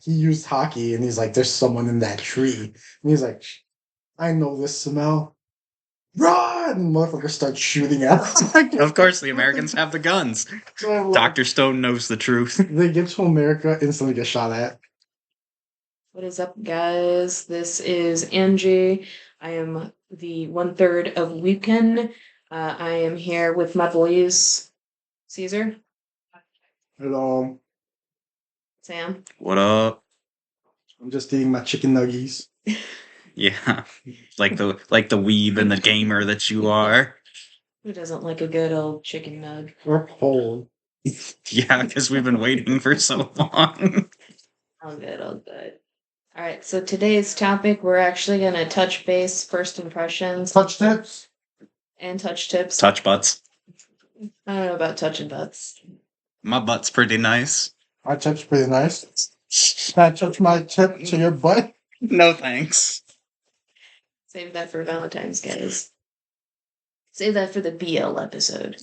he used hockey, and he's like, "There's someone in that tree," and he's like, "I know this smell." Run! And motherfucker starts shooting at us. Of course, the Americans have the guns. So, Dr. Stone knows the truth. they get to America, instantly get shot at. What is up, guys? This is Angie. I am the 1/3 of Weebkend. I am here with my boys, Caesar, And Sam. What up? I'm just eating my chicken nuggies. Yeah, like the weeb and the gamer that you are. Who doesn't like a good old chicken nug? Or cold. Yeah, because we've been waiting for so long. All good, all good. All right, so today's topic, we're actually going to touch base, first impressions. Touch tips. And touch tips. Touch butts. I don't know about touching butts. My butt's pretty nice. My tip's pretty nice. Can I touch my tip to your butt? No thanks. Save that for Valentine's, guys. Save that for the BL episode.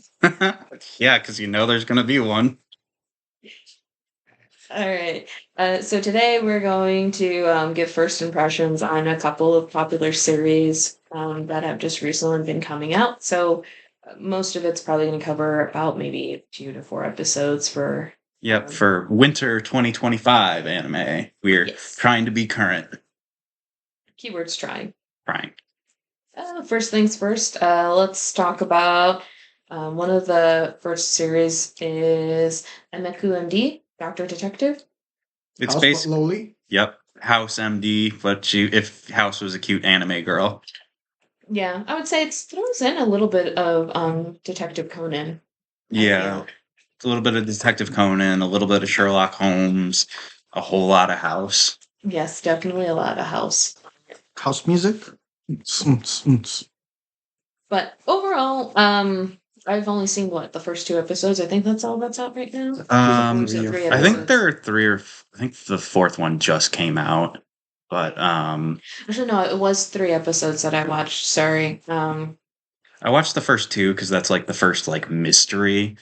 Yeah, because you know there's going to be one. All right. So today we're going to give first impressions on a couple of popular series that have just recently been coming out. So most of it's probably going to cover about maybe 2 to 4 episodes for... Yep, for winter 2025 anime. We're trying to be current. Keywords trying. Trying. First things first, let's talk about one of the first series is Ameku MD, Doctor Detective. It's House basically Loli. Yep, House MD, but if House was a cute anime girl. Yeah, I would say it throws in a little bit of Detective Conan. Yeah, it's a little bit of Detective Conan, a little bit of Sherlock Holmes, a whole lot of House. Yes, definitely a lot of House. House music. But overall, I've only seen the first 2 episodes. I think that's all that's out right now. I think there are 3 or I think the 4th one just came out. But actually no, it was 3 episodes that I watched. Sorry. I watched the first 2 because that's like the first like mystery,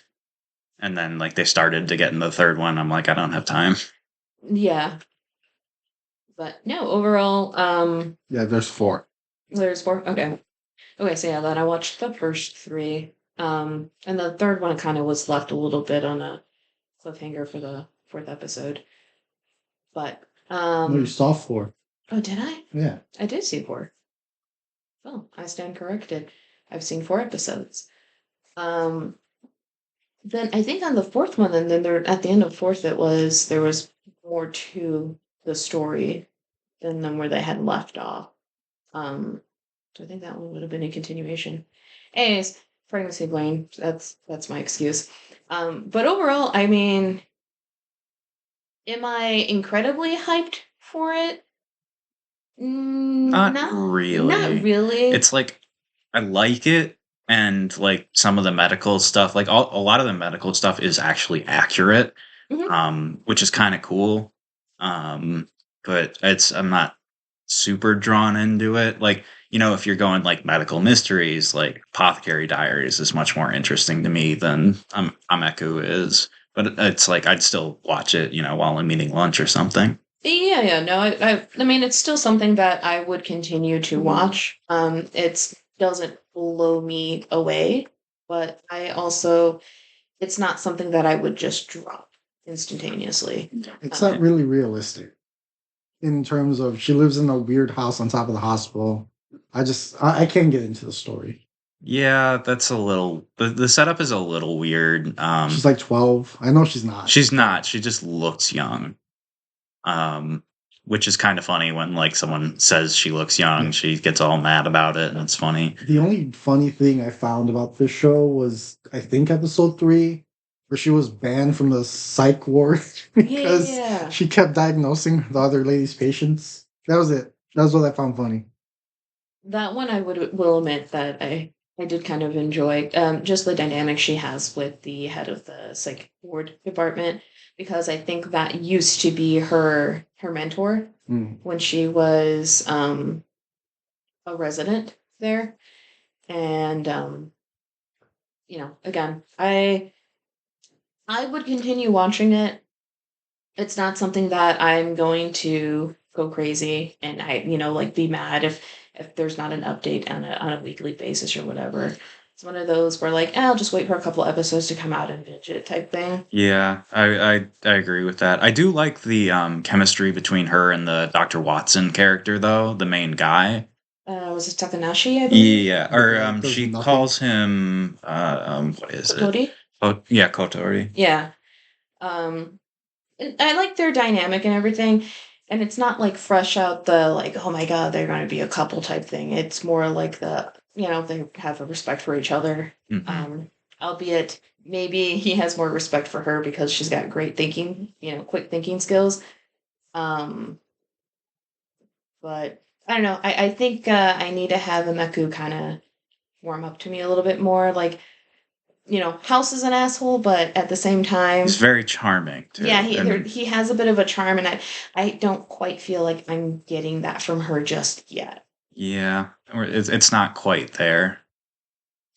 and then like they started to get in the 3rd one. I'm like, I don't have time. Yeah. But no, overall, yeah, there's 4. There's 4. Okay. Okay, so yeah, then I watched the first 3. And the 3rd one kind of was left a little bit on a cliffhanger for the 4th episode. But no, you saw 4. Oh, did I? Yeah. I did see 4. Oh, I stand corrected. I've seen 4 episodes. Then I think on the 4th one, and then there at the end of 4th, there was more to the story than where they had left off. So I think that one would have been a continuation. Anyways, pregnancy blame. That's my excuse. But overall, I mean, am I incredibly hyped for it? Not really. Not really. It's like I like it, and like some of the medical stuff, like a lot of the medical stuff is actually accurate, which is kind of cool. But I'm not super drawn into it. Like, you know, if you're going like medical mysteries, like Apothecary Diaries is much more interesting to me than Ameku is. But it's like I'd still watch it, you know, while I'm eating lunch or something. Yeah, no, I mean, it's still something that I would continue to watch. It doesn't blow me away, but it's not something that I would just drop instantaneously. It's not really realistic in terms of she lives in a weird house on top of the hospital. I can't get into the story. Yeah, that's a little... The setup is a little weird. She's like 12. I know she's not. She's not. She just looks young. Which is kind of funny when like someone says she looks young, she gets all mad about it, and it's funny. The only funny thing I found about this show was, I think, episode 3, where she was banned from the psych ward because she kept diagnosing the other lady's patients. That was it. That was what I found funny. That one I will admit that I did kind of enjoy just the dynamic she has with the head of the psych ward department, because I think that used to be her mentor when she was a resident there. And you know, again, I would continue watching it. It's not something that I'm going to go crazy and be mad if there's not an update on a weekly basis or whatever. It's one of those where I'll just wait for a couple episodes to come out and binge it type thing. Yeah, I agree with that. I do like the chemistry between her and the Dr. Watson character, though, the main guy. Was it Takanashi, I believe? Yeah, or Does she nothing. calls him what is it? Kotori? Oh, yeah, Kotori. Yeah. I like their dynamic and everything. And it's not fresh out the oh my god, they're going to be a couple type thing. It's more like they have a respect for each other. Mhm. Albeit maybe he has more respect for her because she's got great thinking, quick thinking skills. Um, but I don't know. I think I need to have Ameku kind of warm up to me a little bit more. House is an asshole, but at the same time, He's very charming too. yeah, And he has a bit of a charm, and I don't quite feel like I'm getting that from her just yet. yeah, it's not quite there.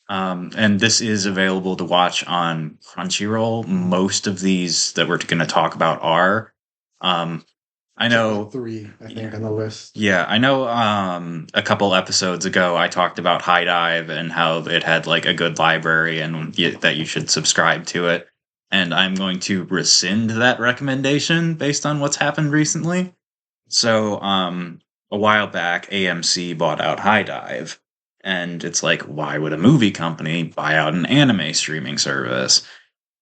And this is available to watch on Crunchyroll. Most of these that we're going to talk about are. I know 3, I think, on the list. Yeah, I know a couple episodes ago I talked about HiDive and how it had a good library and that you should subscribe to it. And I'm going to rescind that recommendation based on what's happened recently. So, a while back AMC bought out HiDive, and it's why would a movie company buy out an anime streaming service?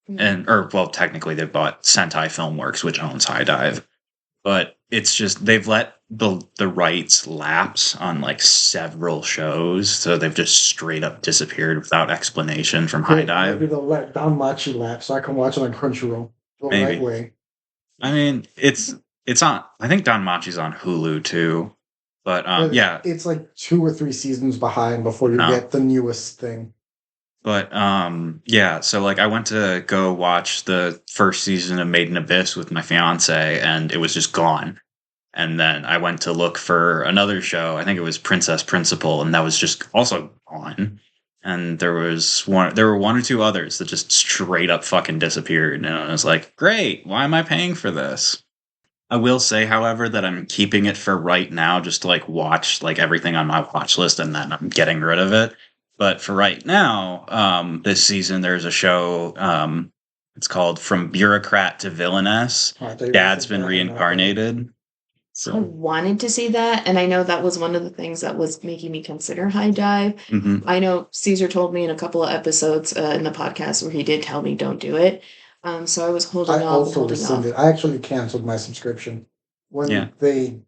Technically they bought Sentai Filmworks, which owns HiDive. But it's just they've let the rights lapse on several shows, so they've just straight up disappeared without explanation from Maybe HiDive. they'll let Danmachi lapse so I can watch it on Crunchyroll the Maybe. right way. I mean, it's on. I think Danmachi's on Hulu too, but yeah, It's 2 or 3 seasons behind before you get the newest thing. But yeah, so I went to go watch the first season of Made in Abyss with my fiance, and it was just gone. And then I went to look for another show. I think it was Princess Principal, and that was just also gone. And there were one or two others that just straight up fucking disappeared. And I was like, great, why am I paying for this? I will say, however, that I'm keeping it for right now, just to watch everything on my watch list, and then I'm getting rid of it. But for right now, this season there's a show. It's called From Bureaucrat to Villainess. Dad's been reincarnated. So I wanted to see that, and I know that was one of the things that was making me consider HiDive. Mm-hmm. I know Caesar told me in a couple of episodes in the podcast where he did tell me don't do it. So I was holding off. I also rescinded. I actually canceled my subscription when they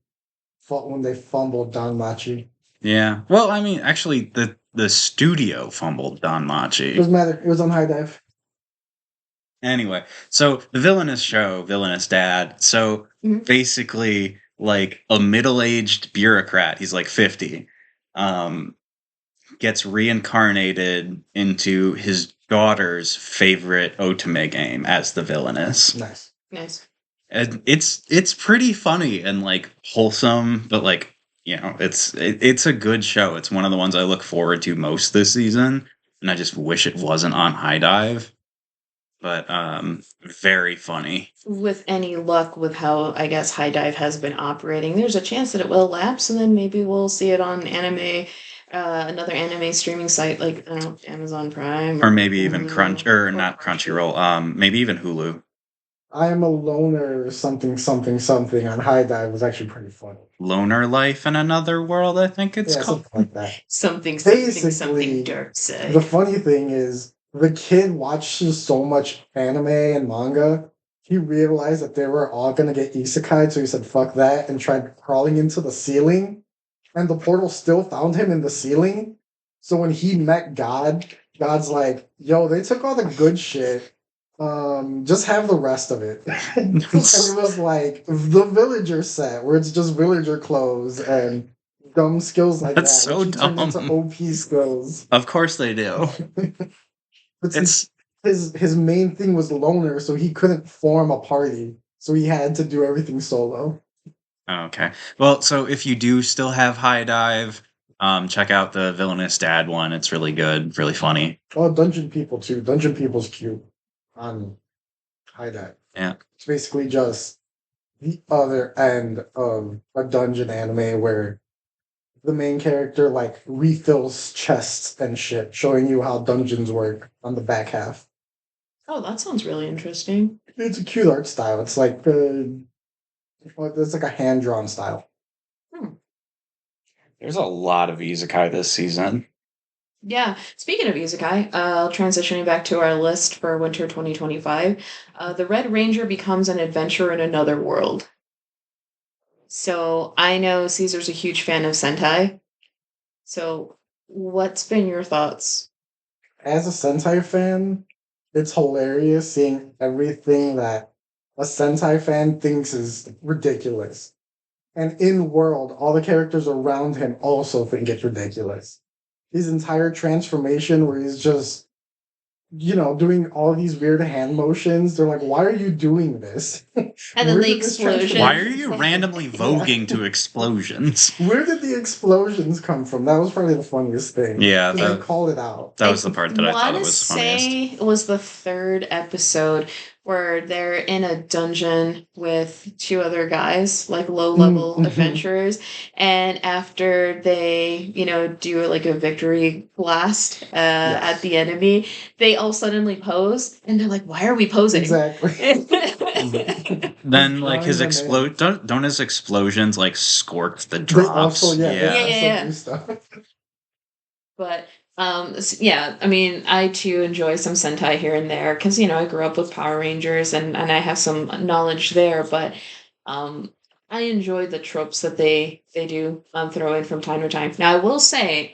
fumbled Danmachi. Yeah. Well, I mean, actually, the studio fumbled Danmachi. It doesn't matter. It was on HiDive. Anyway, so the Villainous Dad. So basically, a middle-aged bureaucrat. He's 50. Gets reincarnated into his daughter's favorite otome game as the Villainous. Nice. And it's pretty funny and wholesome, but it's a good show. It's one of the ones I look forward to most this season, and I just wish it wasn't on HiDive. But very funny. With any luck with how I guess HiDive has been operating, there's a chance that it will lapse, and then maybe we'll see it on another anime streaming site like I don't know, Amazon Prime, or maybe even not Crunchyroll. Maybe even Hulu. I Am a Loner something on HiDive was actually pretty funny. Loner Life in Another World, I think it's called. Something like that. something Dirk say. The funny thing is, the kid watches so much anime and manga, he realized that they were all gonna get isekai, so he said fuck that and tried crawling into the ceiling. And the portal still found him in the ceiling. So when he met God's like, yo, they took all the good shit. Just have the rest of it. And it was the villager set where it's just villager clothes and dumb skills like That's that. so dumb. Into OP skills. Of course they do. It's his main thing was loner, so he couldn't form a party. So he had to do everything solo. Okay. Well, so if you do still have HiDive, check out the Villainous Dad one. It's really good, really funny. Oh, Dungeon People too. Dungeon People's cute on HiDive. Yeah. It's basically just the other end of a dungeon anime where the main character like refills chests and shit, showing you how dungeons work on the back half. Oh, that sounds really interesting. It's a cute art style. It's like it's like a hand drawn style. There's a lot of isekai this season. Yeah. Speaking of isekai, transitioning back to our list for winter 2025, the Red Ranger becomes an adventurer in another world. So I know Caesar's a huge fan of Sentai. So what's been your thoughts? As a Sentai fan, it's hilarious seeing everything that a Sentai fan thinks is ridiculous. And in world, all the characters around him also think it's ridiculous. His entire transformation, where he's just, doing all these weird hand motions. They're like, why are you doing this? And then the explosion. Why are you randomly voguing to explosions? Where did the explosions come from? That was probably the funniest thing. Yeah, they called it out. That was the part that I thought it was funniest. It was the third episode where they're in a dungeon with two other guys, like low-level adventurers, and after they, do like a victory blast at the enemy, they all suddenly pose, and they're like, "Why are we posing?" Exactly. Then, like, his don't his explosions like scorch the drops? Also, yeah. But I mean, I too enjoy some Sentai here and there because I grew up with Power Rangers and I have some knowledge there. But I enjoy the tropes that they do throw in from time to time. Now, I will say,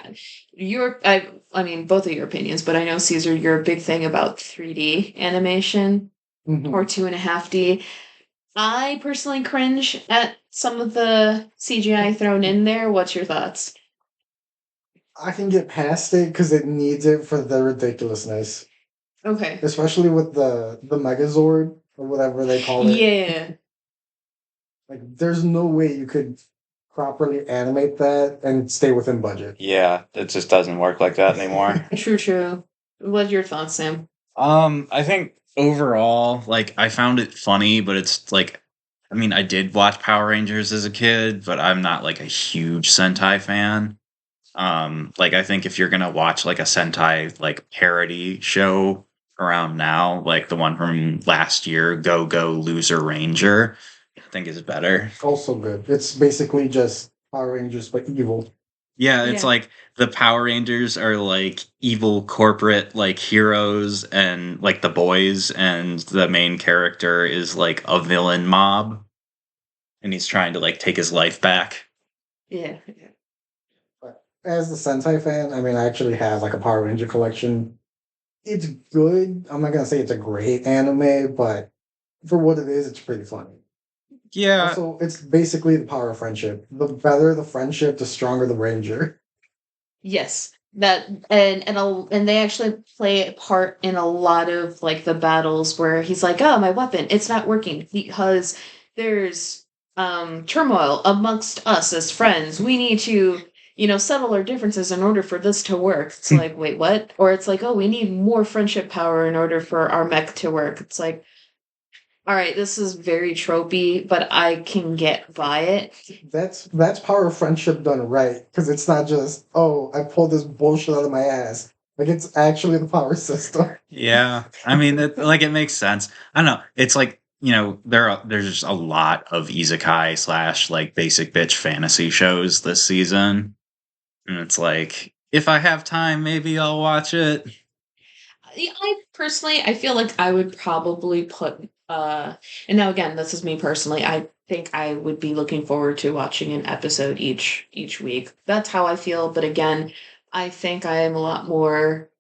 I mean, both of your opinions, but I know Caesar, you're a big thing about 3D animation or 2.5D. I personally cringe at some of the CGI thrown in there. What's your thoughts? I can get past it because it needs it for the ridiculousness. Okay. Especially with the Megazord or whatever they call it. Yeah. Like, there's no way you could properly animate that and stay within budget. Yeah, it just doesn't work like that anymore. True. What's your thoughts, Sam? I think overall, like, I found it funny, but it's like, I mean, I did watch Power Rangers as a kid, but I'm not like a huge Sentai fan. Like, I think if you're gonna watch like a Sentai like parody show around now, like the one from last year, Go Go Loser Ranger, I think is better. Also good. It's basically just Power Rangers but evil. Yeah, it's like the Power Rangers are like evil corporate like heroes and like the boys, and the main character is like a villain mob, and he's trying to like take his life back. Yeah. But as the Sentai fan, I mean, I actually have like a Power Ranger collection. It's good. I'm not gonna say it's a great anime, but for what it is, it's pretty funny. Yeah. Also, it's basically the power of friendship. The better the friendship, the stronger the ranger. Yes, that and they actually play a part in a lot of like the battles where he's like, "Oh, my weapon, it's not working because there's turmoil amongst us as friends. We need to." Settle our differences in order for this to work. It's like, wait, what? Or it's like, oh, we need more friendship power in order for our mech to work. It's like, all right, this is very tropey, but I can get by it. That's power of friendship done right, because it's not just, oh, I pulled this bullshit out of my ass. Like, it's actually the power system. Yeah, I mean, it makes sense. I don't know. It's like, there's just a lot of isekai / like basic bitch fantasy shows this season, and it's like, if I have time, maybe I'll watch it. I feel like I would probably put and now again, this is me personally. I think I would be looking forward to watching an episode each week. That's how I feel, but again, I think I am a lot more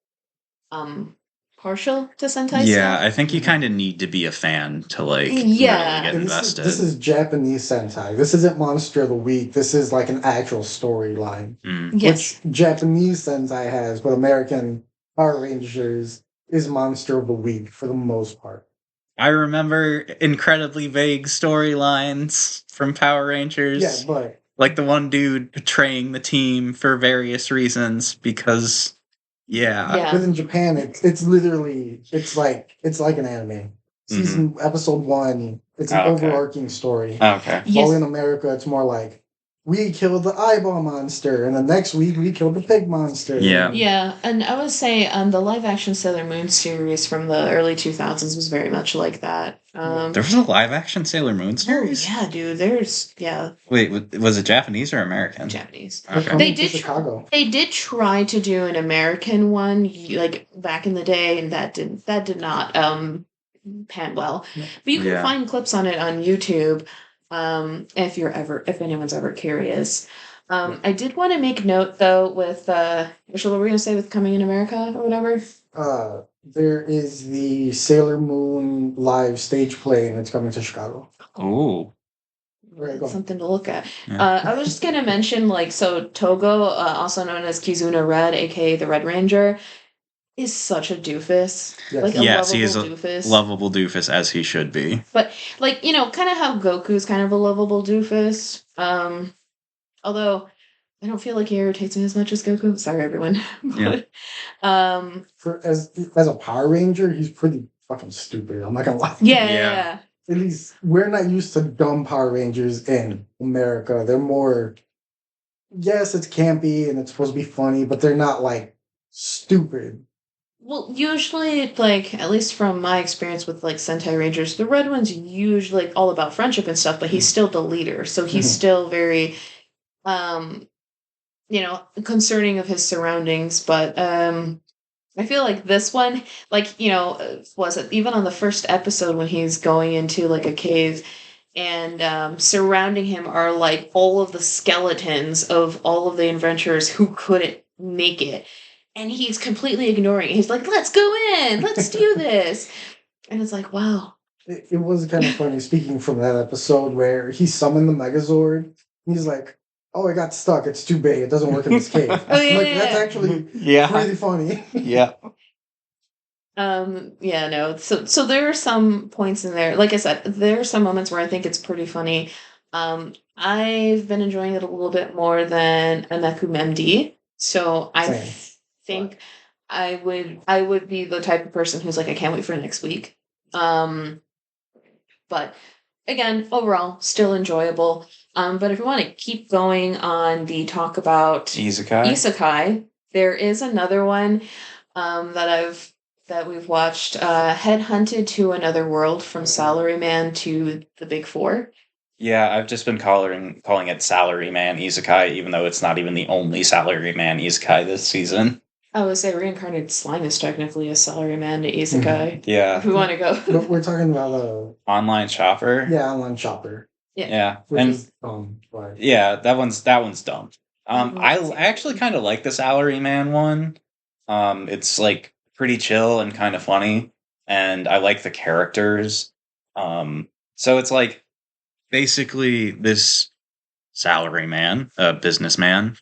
partial to Sentai stuff. I think you kind of need to be a fan to like really get invested. This is Japanese Sentai. This isn't Monster of the Week. This is like an actual storyline. Yes. Which Japanese Sentai has, but American Power Rangers is Monster of the Week for the most part. I remember incredibly vague storylines from Power Rangers. Yeah, but like the one dude betraying the team for various reasons because but in Japan it's literally it's like an anime. season episode 1, it's an overarching story. Okay. While in America, it's more like, we killed the eyeball monster, and the next week we killed the pig monster. Yeah. Yeah, and I would say the live action Sailor Moon series from the early 2000s was very much like that. There was a live action Sailor Moon series? Oh, yeah, dude. Yeah. Wait, was it Japanese or American? Japanese. Okay. They did Chicago. They did try to do an American one, like back in the day, and that did not pan well. No. But you can find clips on it on YouTube. If anyone's ever curious. I did want to make note though with what were we gonna say with Coming in America or whatever? There is the Sailor Moon live stage play, and it's coming to Chicago. Ooh. Something to look at. Yeah. I was just gonna mention, Togo, also known as Kizuna Red, aka the Red Ranger, is such a doofus. Yes. He is a lovable doofus, as he should be. But kind of how Goku's kind of a lovable doofus. Although I don't feel like he irritates me as much as Goku. Sorry, everyone. But, as a Power Ranger, he's pretty fucking stupid. I'm not gonna lie. Yeah. At least we're not used to dumb Power Rangers in America. They're more, yes, it's campy and it's supposed to be funny, but they're not stupid. Well, usually, at least from my experience with Sentai Rangers, the Red One's usually all about friendship and stuff, but he's still the leader, so he's still very, concerning of his surroundings. But I feel like this one, was it even on the first episode when he's going into a cave, and surrounding him are all of the skeletons of all of the adventurers who couldn't make it. And he's completely ignoring it. He's like, let's go in. Let's do this. And it's like, wow. It was kind of funny, speaking from that episode where he summoned the Megazord. He's like, oh, it got stuck. It's too big. It doesn't work in this cave. Oh, yeah. That's actually really funny. Yeah. No. So there are some points in there. Like I said, there are some moments where I think it's pretty funny. I've been enjoying it a little bit more than Ameku MD. So I think I would be the type of person who's like, I can't wait for next week. But again, overall, still enjoyable. But if we want to keep going on the talk about isekai, there is another one that we've watched, Headhunted to Another World, from Salaryman to the Big Four. Yeah, I've just been calling it Salaryman Isekai, even though it's not even the only Salaryman Isekai this season. I would say Reincarnated Slime is technically a Salaryman Isekai. Yeah. If we want to go. We're talking about Online Shopper. Yeah, Online Shopper. Yeah. Which is yeah, that one's dumb. I actually kind of like the Salaryman one. It's pretty chill and kind of funny, and I like the characters. So it's basically this salaryman, a businessman,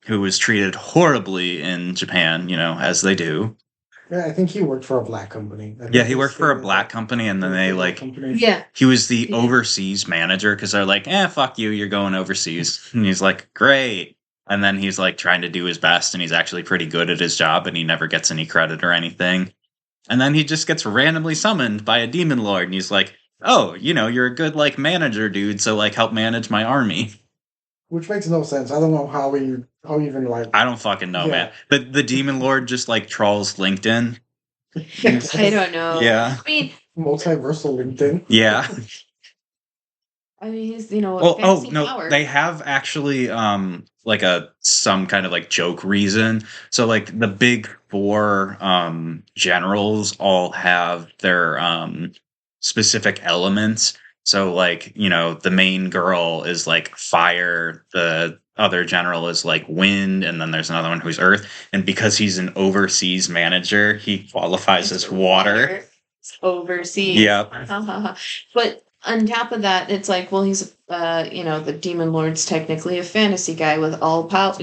who was treated horribly in Japan, as they do. Yeah, I think he worked for a black company. Yeah, he worked for a black company, and then he was the overseas manager, because they're like, fuck you, you're going overseas. And he's like, great. And then he's trying to do his best, and he's actually pretty good at his job, and he never gets any credit or anything. And then he just gets randomly summoned by a demon lord, and he's like, oh, you're a good manager, dude, so help manage my army. Which makes no sense. I don't know how even I don't fucking know, man. The demon lord just trolls LinkedIn. I don't know. Yeah. I mean, multiversal LinkedIn. Yeah. I mean, he's power. They have actually some kind of joke reason. So the big four generals all have their specific elements. So the main girl is fire, the other general is wind, and then there's another one who's earth. And because he's an overseas manager, he qualifies as water. Overseas. Yep. But on top of that, it's he's the demon lord's technically a fantasy guy with all power,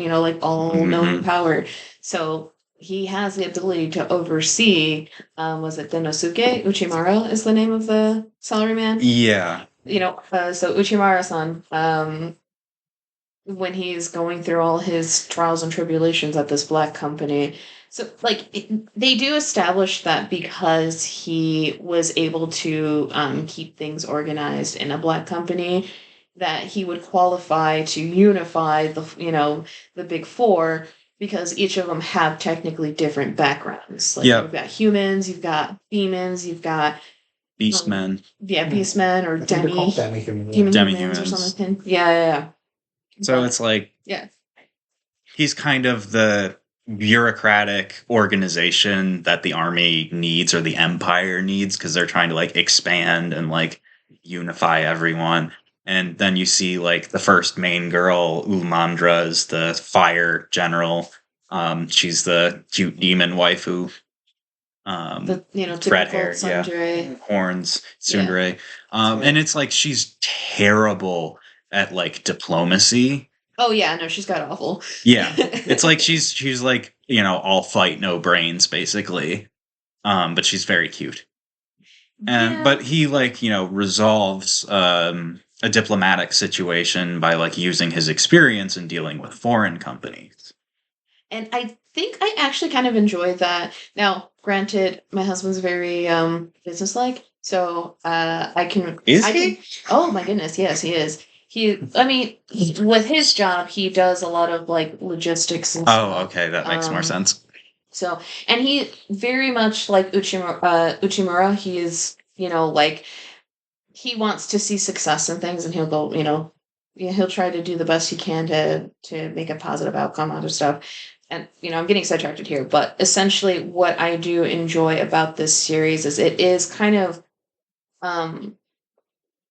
all known power. So he has the ability to oversee. Was it Denosuke Uchimara is the name of the salaryman? Yeah. So Uchimara-san, when he's going through all his trials and tribulations at this black company. So, like, they do establish that because he was able to keep things organized in a black company, that he would qualify to unify the big four, because each of them have technically different backgrounds. Like, you've got humans, you've got demons, you've got Beastmen. Beastmen or demi-humans or something. Yeah. So it's like, he's kind of the bureaucratic organization that the army needs or the empire needs, because they're trying to like expand and like unify everyone. And then you see like the first main girl, Ulamandra, is the fire general. She's the cute demon waifu. Red hair, tsundere. Horns, tsundere. And it's like she's terrible at like diplomacy. Oh yeah, no, she's got awful. Yeah, it's like she's like, all fight, no brains, basically. But she's very cute. And but he like resolves a diplomatic situation by like using his experience in dealing with foreign companies. And I think I actually kind of enjoyed that. Now, granted, my husband's very businesslike, so I can. Is he? Oh my goodness, yes, he is. With his job, he does a lot of like logistics and stuff. Oh, okay, that makes more sense. So, and he very much like Uchimura, he is, like, he wants to see success in things, and he'll go, he'll try to do the best he can to make a positive outcome out of stuff. And, I'm getting sidetracked here, but essentially what I do enjoy about this series is it is kind of,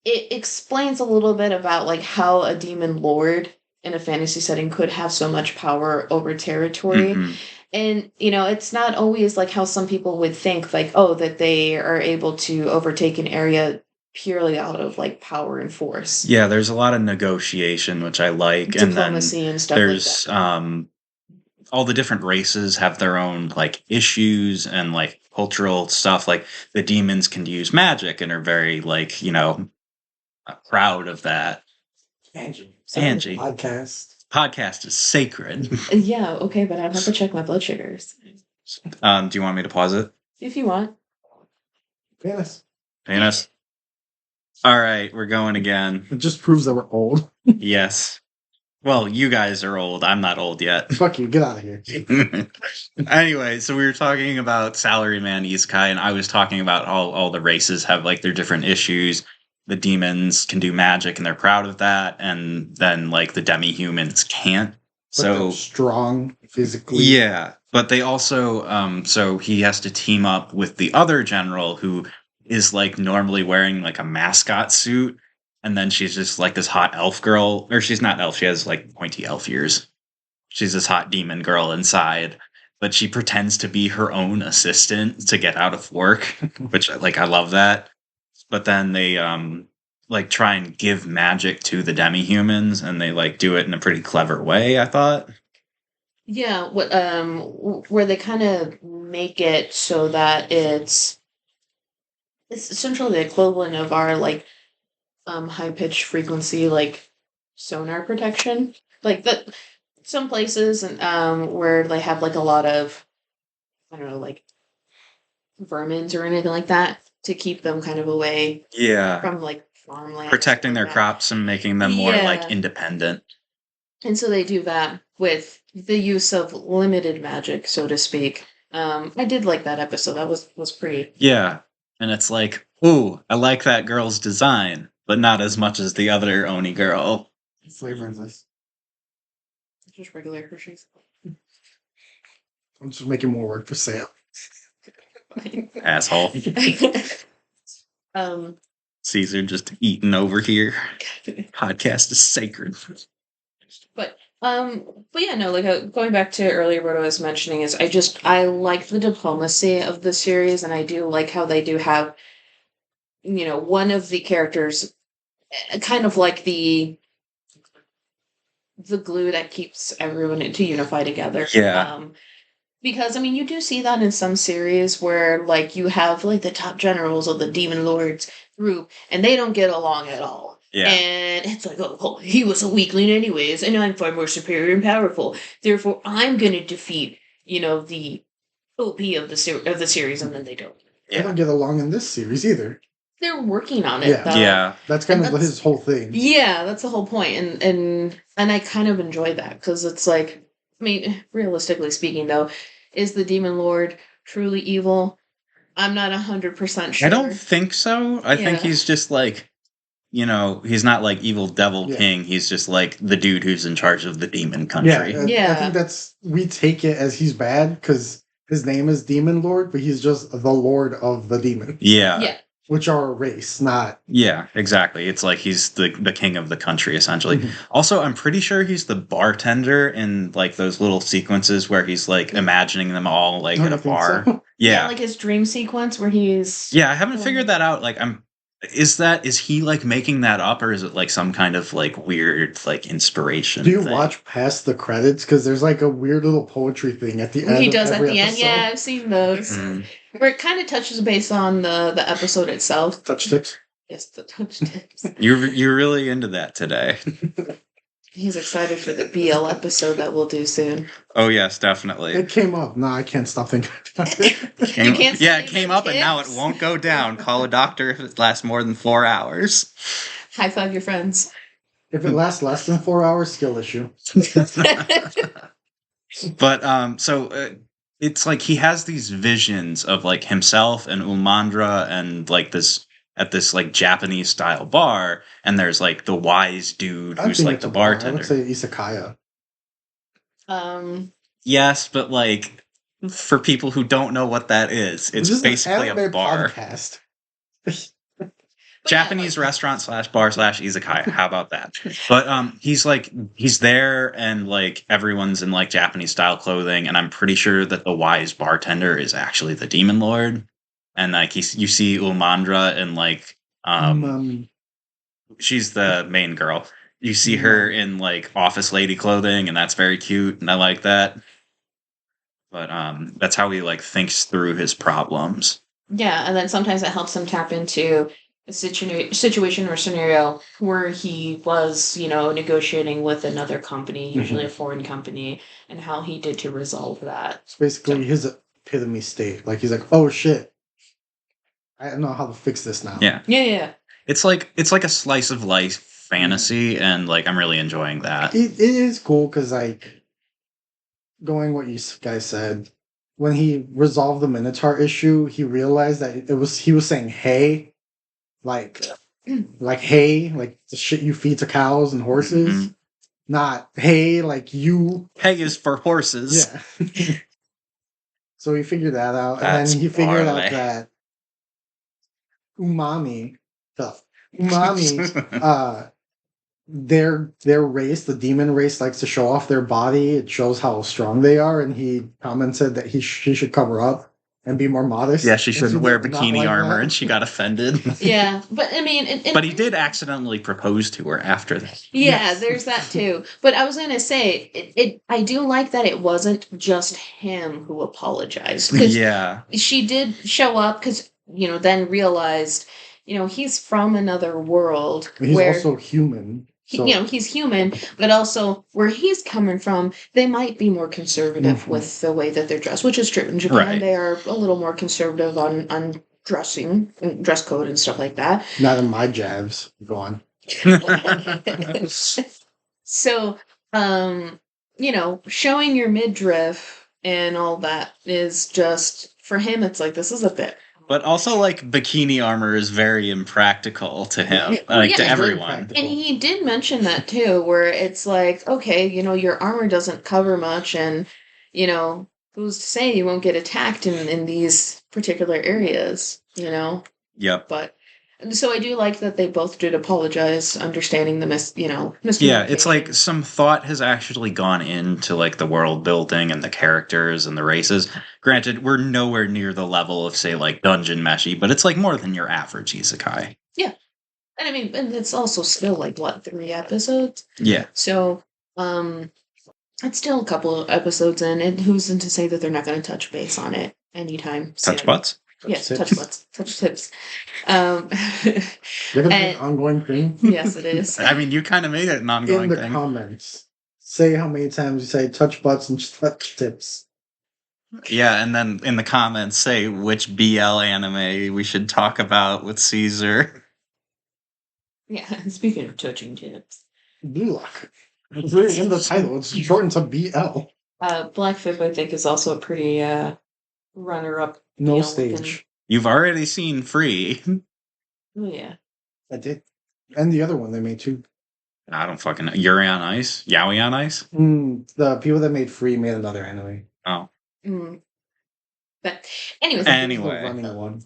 it explains a little bit about like how a demon lord in a fantasy setting could have so much power over territory. Mm-hmm. And, it's not always like how some people would think, like, oh, that they are able to overtake an area purely out of like power and force. Yeah, there's a lot of negotiation, which I like. Diplomacy and stuff there's, like that. All the different races have their own like issues and like cultural stuff. Like the demons can use magic and are very like, proud of that. Angie. Podcast is sacred. Yeah, okay, but I'd have to check my blood sugars. Do you want me to pause it? If you want. Penis. All right, we're going again. It just proves that we're old. Yes. Well, you guys are old. I'm not old yet. Fuck you. Get out of here. Anyway, so we were talking about Salaryman Isekai, and I was talking about all the races have like their different issues. The demons can do magic, and they're proud of that, and then like the demi-humans can't. But they're strong physically. Yeah, but they also so he has to team up with the other general who is like normally wearing like a mascot suit. And then she's just like this hot elf girl, or she's not elf, she has like pointy elf ears. She's this hot demon girl inside, but she pretends to be her own assistant to get out of work, which like I love that. But then they like try and give magic to the demi-humans, and they like do it in a pretty clever way, I thought. Yeah, where they kind of make it so that it's essentially the equivalent of our like high pitch frequency like sonar protection, like that some places and where they have like a lot of, I don't know, like vermins or anything like that to keep them kind of away from like farmland, protecting their crops and making them more like independent. And so they do that with the use of limited magic, so to speak. I did like that episode. That was pretty. Yeah, and it's like, ooh, I like that girl's design, but not as much as the other Oni girl. What flavor is this? Just regular Hershey's. I'm just making more work for Sam. Asshole. Caesar just eating over here. Podcast is sacred. But yeah, no, like going back to earlier what I was mentioning is I like the diplomacy of the series, and I do like how they do have, one of the characters kind of like the glue that keeps everyone to unify together. Yeah. Because, you do see that in some series where, like, you have, like, the top generals of the Demon Lords group, and they don't get along at all. Yeah. And it's like, oh, well, he was a weakling anyways, and I'm far more superior and powerful. Therefore, I'm going to defeat, the OP of the series, and then they don't. They don't get along in this series either. They're working on it, though. Yeah. That's kind of his whole thing. Yeah, that's the whole point, and I kind of enjoy that because it's like, I mean, realistically speaking, though, is the Demon Lord truly evil? I'm not 100% sure. I don't think so. I think he's just like, he's not like evil devil king. He's just like the dude who's in charge of the demon country. I think we take it as he's bad because his name is Demon Lord, but he's just the lord of the demon. Yeah. Which are a race, not... Yeah, exactly. It's like he's the king of the country, essentially. Mm-hmm. Also, I'm pretty sure he's the bartender in, like, those little sequences where he's, like, imagining them all, like, at a bar. So. Yeah, like his dream sequence where he's... Yeah, I haven't figured that out. Like, is he, like, making that up, or is it, like, some kind of, like, weird, like, inspiration Do you watch past the credits? Because there's, like, a weird little poetry thing at the end. He does at the end, yeah, I've seen those. Mm. Where it kind of touches base on the episode itself. Touch tips? Yes, the touch tips. You're really into that today. He's excited for the BL episode that we'll do soon. Oh, yes, definitely. It came up. No, I can't stop thinking about it. It came up, and now it won't go down. Call a doctor if it lasts more than 4 hours. High five your friends. If it lasts less than 4 hours, skill issue. But, it's like he has these visions of, like, himself and Umandra and, like, at this like Japanese style bar, and there's like the wise dude who's like the bartender. I would say izakaya. Yes, but like for people who don't know what that is, it's basically a bar. Podcast. Japanese restaurant / bar / izakaya. How about that? But he's there, and like everyone's in like Japanese style clothing, and I'm pretty sure that the wise bartender is actually the Demon Lord. And like you see Umandra in like she's the main girl. You see her in like office lady clothing, and that's very cute, and I like that. But that's how he like thinks through his problems. Yeah, and then sometimes it helps him tap into a situation or scenario where he was, negotiating with another company, usually a foreign company, and how he did to resolve that. It's basically his epitome state. Like he's like, oh shit. I don't know how to fix this now. Yeah. Yeah. It's like a slice of life fantasy, and like I'm really enjoying that. It is cool because like going what you guys said, when he resolved the Minotaur issue, he realized that he was saying hey, like hey, like the shit you feed to cows and horses, mm-hmm. Not hey, like you. Hay is for horses. Yeah. So he figured that out, and then he figured out that umami, their race, the demon race, likes to show off their body. It shows how strong they are, and he commented that she should cover up and be more modest. Yeah, she shouldn't wear bikini armor, and she got offended. Yeah, but I mean... but he did accidentally propose to her after that. Yeah, yes. There's that too. But I was going to say, I do like that it wasn't just him who apologized. Yeah. She did show up because, then realized, he's from another world. He's also human. So. He's human, but also where he's coming from, they might be more conservative with the way that they're dressed, which is true. In Japan, right. They are a little more conservative on dressing, dress code and stuff like that. Not in my jabs. Go on. So, showing your midriff and all that is just, for him, it's like, this is a bit. But also, like, bikini armor is very impractical to him, to everyone. And he did mention that, too, where it's like, okay, your armor doesn't cover much, and, who's to say you won't get attacked in these particular areas, Yep. But, so I do like that they both did apologize, understanding the miscommunication. Yeah, it's like some thought has actually gone into like the world building and the characters and the races. Granted, we're nowhere near the level of, say, like Dungeon Meshi, but it's like more than your average isekai. Yeah. And I mean, and it's also still like, 3 episodes? Yeah. So, it's still a couple of episodes in, and who's to say that they're not going to touch base on it anytime soon? Touch butts? Yes, tips. touch butts, touch tips. It's an ongoing thing. Yes, it is. I mean, you kind of made it an ongoing In the thing. comments, say how many times you say touch butts and touch tips. Yeah, and then in the comments, say which BL anime we should talk about with Caesar. Yeah, speaking of touching tips. Blue Lock. It's really in the title. It's shortened to BL. Black Fib, I think, is also a pretty runner-up. No BL stage. looking. You've already seen Free. Oh, yeah. I did. And the other one they made too. I don't fucking know. Yuri on Ice? Yaoi on Ice? The people that made Free made another anime. Oh. But anyways, anyway,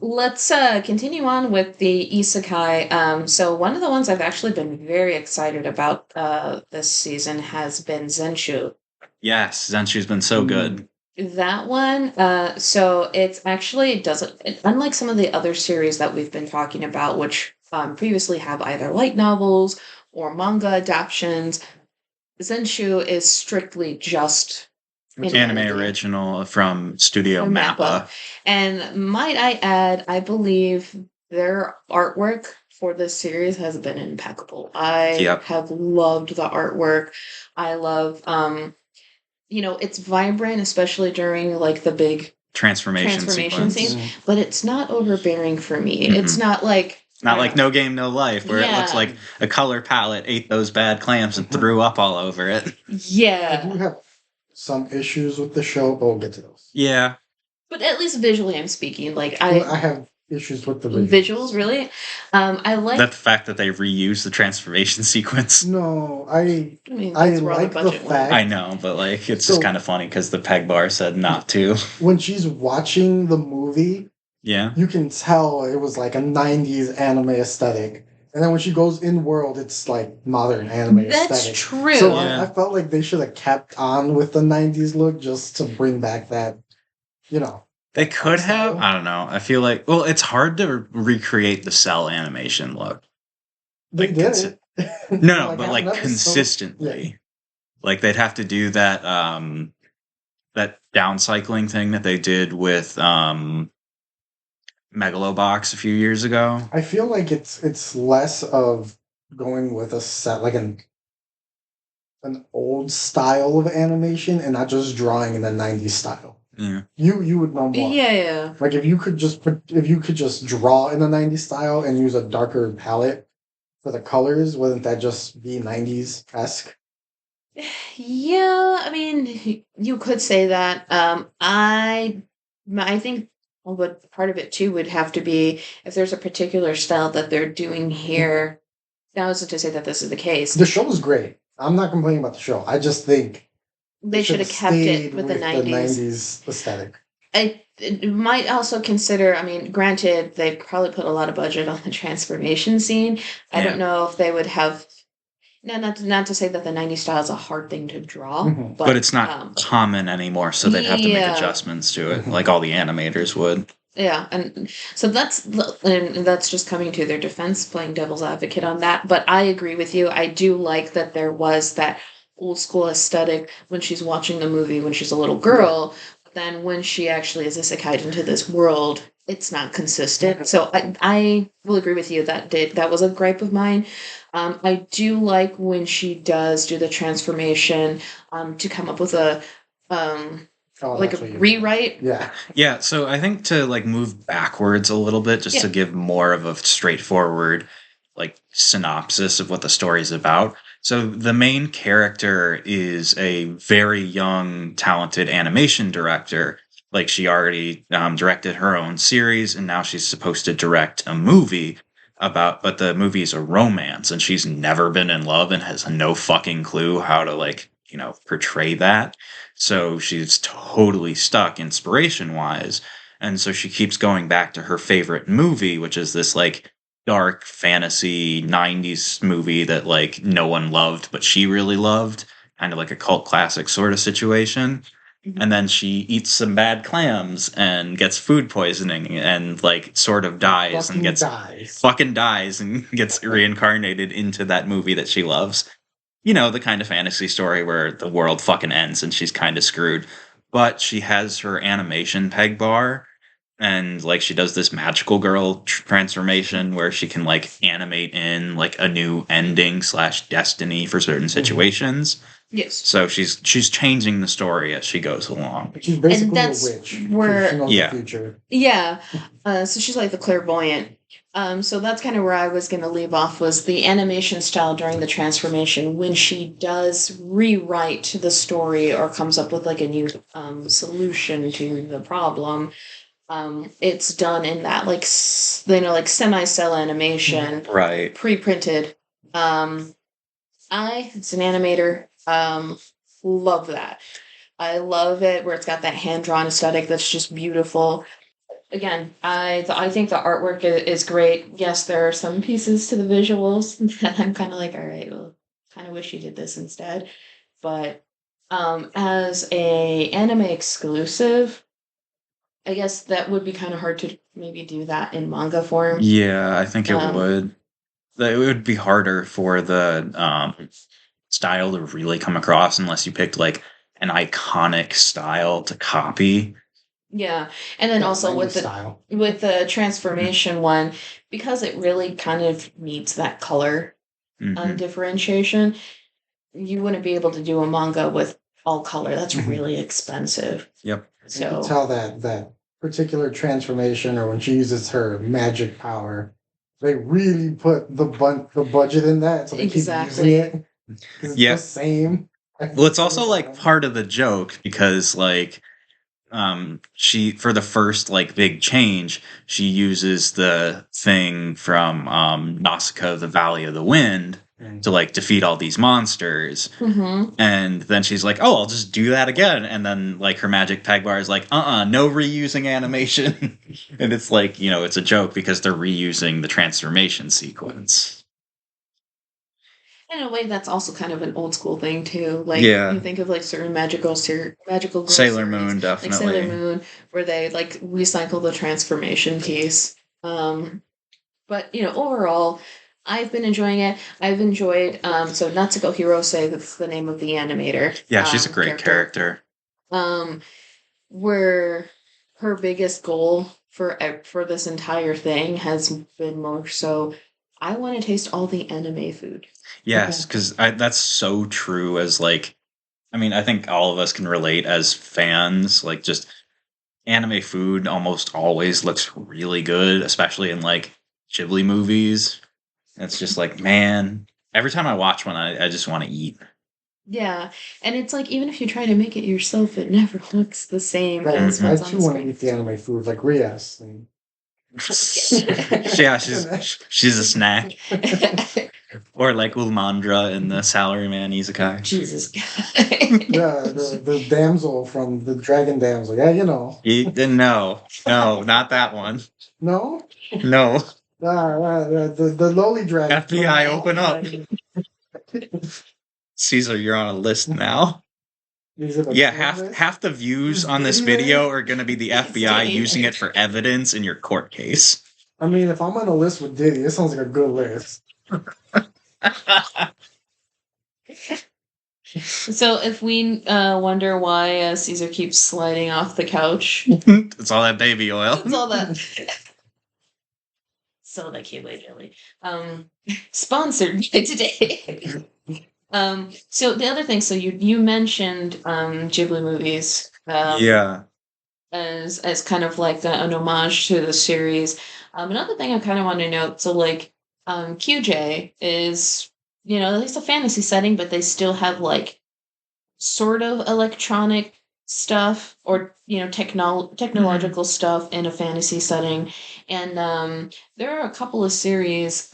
let's continue on with the isekai. So one of the ones I've actually been very excited about this season has been Zenshu. Yes, Zenshu's been so good. That one, so it's actually unlike some of the other series that we've been talking about, which previously have either light novels or manga adaptations. Zenshu is strictly just anime original from Studio Mappa. And might I add, I believe their artwork for this series has been impeccable. I have loved the artwork. I love it's vibrant, especially during like the big transformation scenes, but it's not overbearing for me. Mm-hmm. It's not like No Game No Life, where it looks like a color palette ate those bad clams and threw up all over it. Yeah. I do have some issues with the show, but we'll get to those. Yeah. But at least visually I'm speaking. Like I have issues with the visuals, really. I like the fact that they reuse the transformation sequence. No, I like the fact. I know, but like it's just kind of funny because the peg bar said not to. When she's watching the movie, you can tell it was like a 90s anime aesthetic. And then when she goes in world, it's like modern anime aesthetic. That's true. So I felt like they should have kept on with the 90s look just to bring back that, They could have. I don't know. I feel like, it's hard to recreate the cell animation look. They did it. No, but like consistently. Yeah. Like they'd have to do that that downcycling thing that they did with Megalobox a few years ago. I feel like it's less of going with a set like an old style of animation and not just drawing in the 90s style. Yeah. You would know more. Yeah. Like if you could just draw in the 90s style and use a darker palette for the colors, wouldn't that just be 90s-esque? Yeah, I mean, you could say that. I think what part of it too would have to be if there's a particular style that they're doing here. Now, isn't to say that this is the case. The show is great. I'm not complaining about the show. I just think they should have kept it with the 90s aesthetic. I might also consider, I mean, granted, they probably put a lot of budget on the transformation scene. I don't know if they would have... Not to say that the 90s style is a hard thing to draw. Mm-hmm. But it's not common anymore, so they'd have to make adjustments to it, like all the animators would. Yeah, and so that's just coming to their defense, playing devil's advocate on that. But I agree with you. I do like that there was that old school aesthetic when she's watching the movie when she's a little girl. But then when she actually is isekai'd into this world, it's not consistent. So I will agree with you. That was a gripe of mine. I do like when she does do the transformation to come up with a rewrite. Yeah. So I think to like move backwards a little bit, just to give more of a straightforward like synopsis of what the story is about. So the main character is a very young, talented animation director. Like she already directed her own series, and now she's supposed to direct a movie but the movie is a romance, and she's never been in love and has no fucking clue how to portray that. So she's totally stuck inspiration-wise. And so she keeps going back to her favorite movie, which is this like dark fantasy 90s movie that like no one loved, but she really loved. Kind of like a cult classic sort of situation. And then she eats some bad clams and gets food poisoning and like sort of dies and gets reincarnated into that movie that she loves. You know, the kind of fantasy story where the world fucking ends and she's kind of screwed. But she has her animation peg bar and like she does this magical girl transformation where she can like animate in like a new ending / destiny for certain situations. Yes. So she's changing the story as she goes along. She's basically a witch. Where, she knows the future. Yeah. So she's like the clairvoyant. So that's kind of where I was going to leave off, was the animation style during the transformation when she does rewrite the story or comes up with like a new solution to the problem. It's done in that like like semi-cell animation, right? Pre-printed. It's an animator. Love that. I love it where it's got that hand-drawn aesthetic that's just beautiful. Again, I think the artwork is great. Yes, there are some pieces to the visuals that I'm kind of like, all right, well, kind of wish you did this instead. But as a anime exclusive, I guess that would be kind of hard to maybe do that in manga form. Yeah, I think it would. It would be harder for the style to really come across unless you picked like an iconic style to copy. Yeah, and then also with the transformation one, because it really kind of needs that color differentiation, you wouldn't be able to do a manga with all color. That's really expensive. Yep. So you can tell that particular transformation, or when she uses her magic power, they really put the budget in that, so they keep using it. It's the same. Well, it's also like part of the joke because like she, for the first like big change, she uses the thing from Nausicaa, the Valley of the Wind, to like defeat all these monsters. And then she's like, oh, I'll just do that again. And then like her magic tag bar is like, no reusing animation. And it's like, it's a joke because they're reusing the transformation sequence. In a way, that's also kind of an old school thing too. Like you think of like certain magical girl Sailor series, Moon, definitely. Like Sailor Moon, where they like recycle the transformation piece. But overall, I've been enjoying it. I've enjoyed so Natsuko Hirose, that's the name of the animator. Yeah, she's a great character. Where her biggest goal for this entire thing has been more so, I want to taste all the anime food. Yes, because that's so true. As like, I mean, I think all of us can relate as fans. Like, just anime food almost always looks really good, especially in like Ghibli movies. It's just like, man, every time I watch one, I just want to eat. Yeah, and it's like, even if you try to make it yourself, it never looks the same. Right. I too want to eat the anime food, like Rias. Yeah, she's a snack. Or like Ulmandra in the Salaryman Isekai. Jesus. the damsel from the Dragon Damsel. Yeah, No, not that one. No? No. The lowly dragon. FBI, open up. Caesar, you're on a list now. Yeah, half the views on this video are going to be the FBI using it for evidence in your court case. I mean, if I'm on a list with Diddy, it sounds like a good list. So if we wonder why Caesar keeps sliding off the couch, it's all that baby oil. It's all that. So that Kaylee jelly. Sponsored by today. So the other thing, so you mentioned Ghibli movies. Yeah. As kind of like an homage to the series. Another thing I kind of want to note, so like QJ is, it's a fantasy setting, but they still have like sort of electronic stuff or technological stuff in a fantasy setting. And there are a couple of series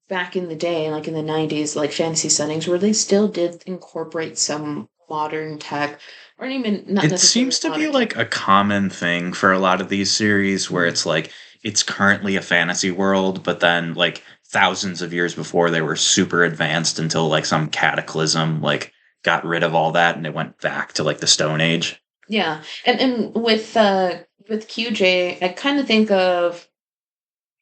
back in the day, like in the 90s, like fantasy settings, where they still did incorporate some modern tech. Or even not. It seems to be like a common thing for a lot of these series where it's like it's currently a fantasy world, but then like thousands of years before they were super advanced until like some cataclysm like got rid of all that and it went back to like the Stone Age. Yeah, and with QJ, I kind of think of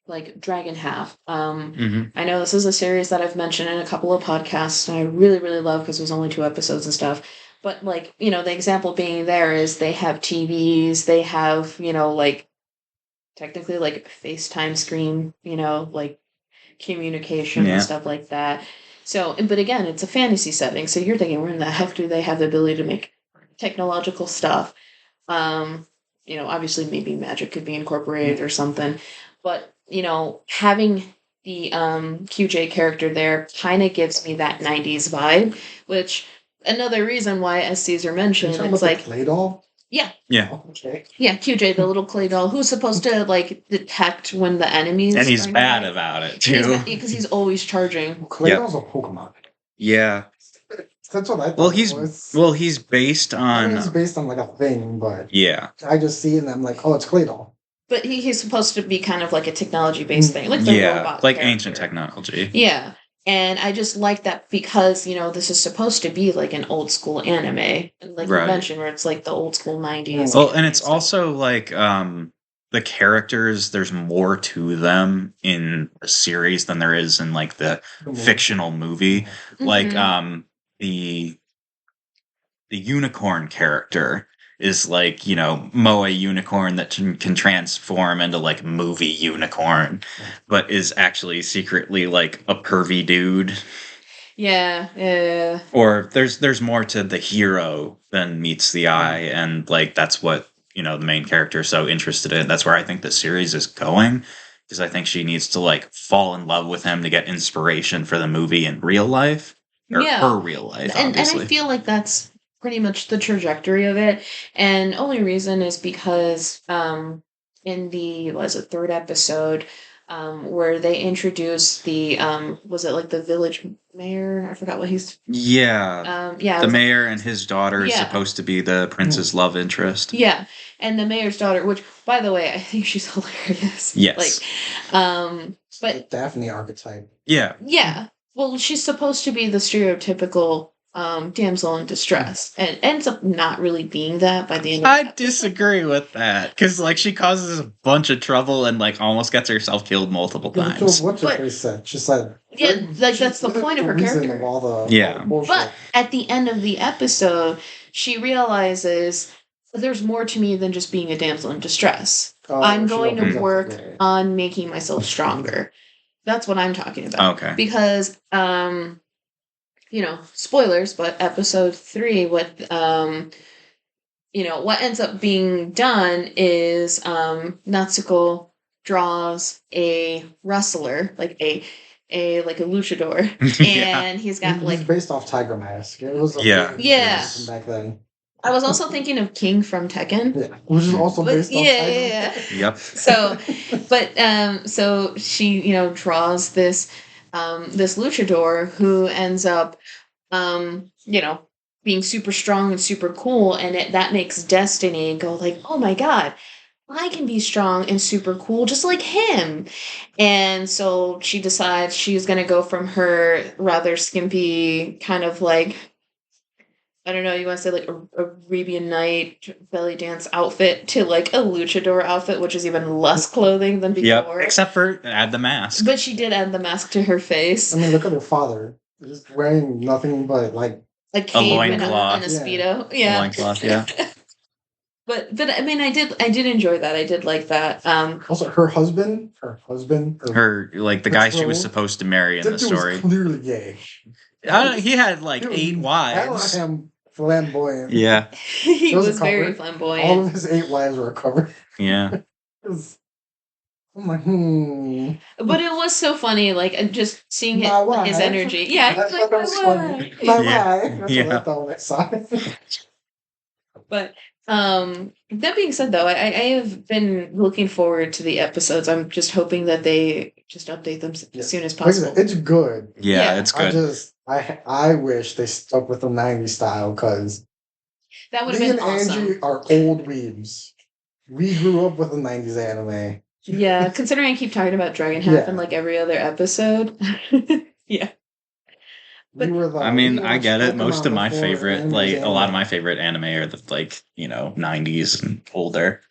like Dragon Half. I know this is a series that I've mentioned in a couple of podcasts, and I really, really love because it was only 2 episodes and stuff. But like, the example being there is they have TVs, they have, like technically like FaceTime screen, like communication and stuff like that. So, but again, it's a fantasy setting. So you're thinking, where in the heck do they have the ability to make technological stuff? Obviously maybe magic could be incorporated or something. But, having the QJ character there kind of gives me that 90s vibe, which another reason why, as Caesar mentioned, it's like clay doll. Yeah. Okay. Yeah, QJ, the little clay doll, who's supposed to like detect when the enemies. And he's bad about it too. Because he's always charging. Clay doll's a Pokemon. Yeah. That's what I thought. He's based on. It's based on like a thing, but yeah, I just see it and I'm like, oh, it's clay doll. But he's supposed to be kind of like a technology-based thing, like the robot like character. ancient technology. Yeah, and I just like that because this is supposed to be like an old school anime, like you mentioned, where it's like the old school 90s. Well, and it's also like the characters. There's more to them in the series than there is in like the fictional movie. Mm-hmm. Like the unicorn character is like, Moe unicorn that can transform into like movie unicorn, but is actually secretly like a pervy dude. Yeah. Or there's more to the hero than meets the eye, and like that's what, the main character is so interested in. That's where I think the series is going, because I think she needs to like fall in love with him to get inspiration for the movie in real life. Or her real life, obviously. And I feel like that's pretty much the trajectory of it. And only reason is because in the third episode, where they introduced the was it like the village mayor? I forgot what he's the mayor and his daughter is supposed to be the prince's love interest. Yeah. And the mayor's daughter, which by the way, I think she's hilarious. Yes. But Daphne archetype. Yeah. Yeah. Well, she's supposed to be the stereotypical damsel in distress, and ends up not really being that by the end of the episode. Disagree with that, because like she causes a bunch of trouble and like almost gets herself killed multiple times. What's her face said? She said, that's the point of her character. Of all the but at the end of the episode, she realizes there's more to me than just being a damsel in distress. I'm going to work on making myself stronger. That's what I'm talking about. Okay. Because spoilers, but episode 3, what ends up being done is Natsuko draws a wrestler, like a luchador, and he's got like based off Tiger Mask. It was back then. I was also thinking of King from Tekken, which is also based on Tiger. Yep. So she draws this luchador who ends up being super strong and super cool, and that makes Destiny go like, oh my god, I can be strong and super cool just like him. And so she decides she's going to go from her rather skimpy kind of like, I don't know, you want to say like a Arabian Night belly dance outfit to like a luchador outfit, which is even less clothing than before. Yep, except for add the mask. But she did add the mask to her face. I mean, look at her father. He's wearing nothing but like a cape loincloth and a Speedo. Yeah. A loincloth, yeah. But I mean, I did enjoy that. I did like that. Also, her husband, like the guy she was supposed to marry in the story, was clearly gay. He had like 8 wives. I am flamboyant. Yeah, he was very flamboyant. All of his 8 wives were covered. Yeah. I'm like, But it was so funny, like just seeing his energy. Yeah, that's like, why? That's what I thought when I saw it. But that being said, though, I have been looking forward to the episodes. I'm just hoping that they just update them as soon as possible. It's good. Yeah, it's good. I wish they stuck with the 90s style, because that would have been awesome. Angie are old weebs. We grew up with the 90s anime. Yeah, considering I keep talking about Dragon Half in like every other episode. Yeah. But I mean, I get it. Most of my favorite, like a lot of my favorite anime are the 90s and older.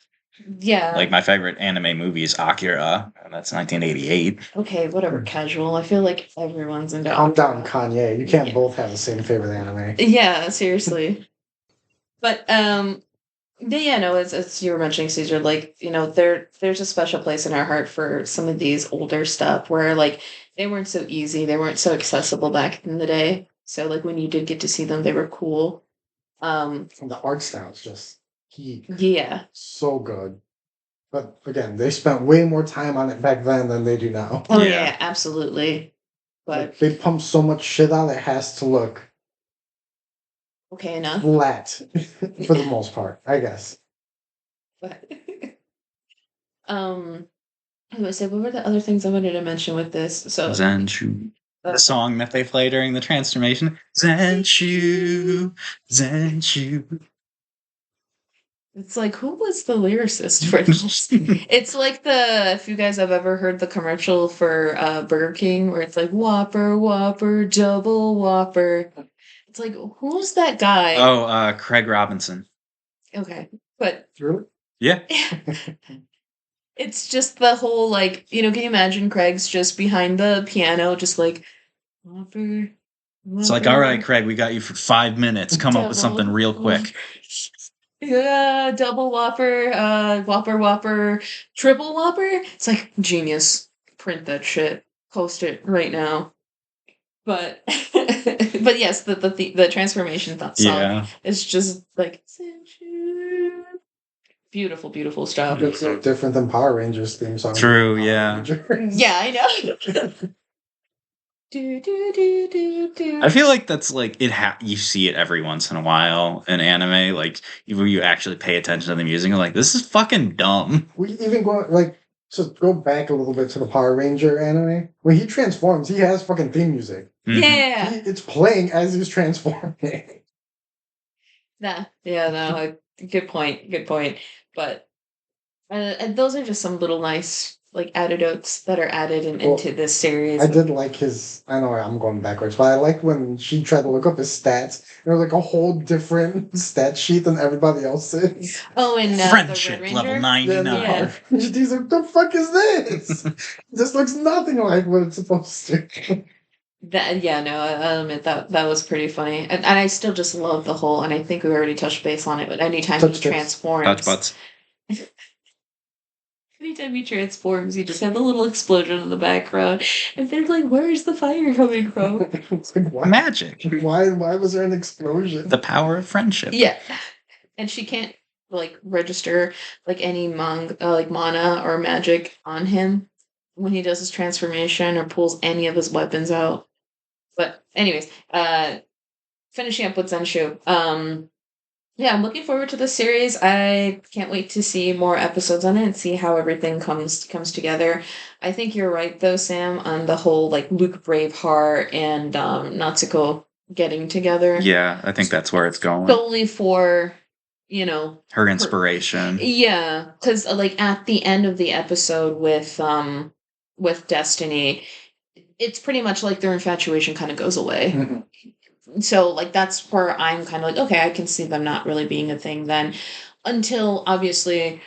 Yeah. Like my favorite anime movie is Akira, and that's 1988. Okay, whatever, casual. I feel like everyone's into Calm down, Kanye. You can't both have the same favorite anime. Yeah, seriously. But Yeah, no, as you were mentioning, Caesar, like, there's a special place in our heart for some of these older stuff where, like, they weren't so easy, they weren't so accessible back in the day. So, like, when you did get to see them, they were cool. And the art style is just yeah, so good. But again, they spent way more time on it back then than they do now. oh Yeah. yeah, absolutely. But Like, they pump so much shit out, it has to look okay enough. flat for the most part, I guess. But I was say, what were the other things I wanted to mention with this? So Zenshu. The song that they play during the transformation. Zenshu. Zenshu. It's like, who was the lyricist for this? It's like if you guys have ever heard the commercial for Burger King where it's like Whopper, Whopper, Double Whopper. It's like, who's that guy? Oh, Craig Robinson. Okay, but Really? Yeah. it's just the whole, like, can you imagine Craig's just behind the piano, just like, Whopper. It's like, all right, Craig, we got you for 5 minutes. Come up with something real quick. Yeah, double Whopper, Whopper, Whopper, triple Whopper. It's like, genius. Print that shit. Post it right now. But but yes, the transformation song is just like beautiful, beautiful stuff. It's so different than Power Rangers theme song. True, yeah. Yeah, I know. I feel like that's like you see it every once in a while in anime, like when you actually pay attention to the music, you're like, this is fucking dumb. We even go back a little bit to the Power Ranger anime. When he transforms, he has fucking theme music. Yeah. It's playing as he's transforming. No, good point. But and those are just some little nice, like, anecdotes that are added into this series. I did like his. I know I'm going backwards, but I like when she tried to look up his stats. There was like a whole different stat sheet than everybody else's. Oh, and friendship level 99. Yeah. He's like, the fuck is this? This looks nothing like what it's supposed to. I'll admit that was pretty funny, and I still just love the whole. And I think we already touched base on it, but anytime he transforms, touch butts. Anytime he transforms, you just have a little explosion in the background, and they're like, "Where's the fire coming from?" It's like, why? Magic. Why was there an explosion? The power of friendship. Yeah, and she can't, like, register, like, any mana or magic on him when he does his transformation or pulls any of his weapons out. But anyways, finishing up with Zenshu. Yeah, I'm looking forward to this series. I can't wait to see more episodes on it and see how everything comes together. I think you're right, though, Sam, on the whole, like, Luke Braveheart and Natsuko getting together. Yeah, I think that's where it's going. Solely for, her inspiration. Yeah, because, like, at the end of the episode with Destiny, it's pretty much like their infatuation kind of goes away. Mm-hmm. So, like, that's where I'm kind of like, okay, I can see them not really being a thing then. Until, obviously,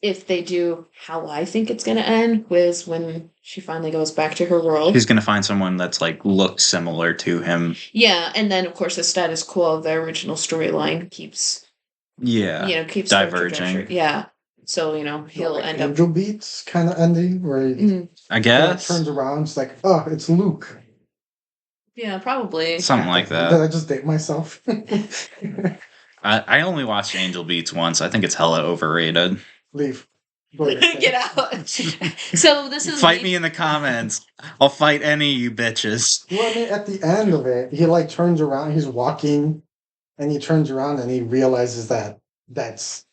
if they do how I think it's going to end, was when she finally goes back to her world. She's going to find someone that's, like, looks similar to him. Yeah, and then, of course, the status quo of the original storyline keeps... Yeah, keeps diverging. Yeah. So, he'll end up... Angel Beats kind of ending, where I guess. Turns around, it's like, oh, it's Luke. Yeah, probably. Something like that. Did I just date myself? I only watched Angel Beats once. I think it's hella overrated. Leave. Get out. So this is... Fight me in the comments. I'll fight any of you bitches. Well, I mean, at the end of it, he, like, turns around, he's walking, and he turns around and he realizes that that's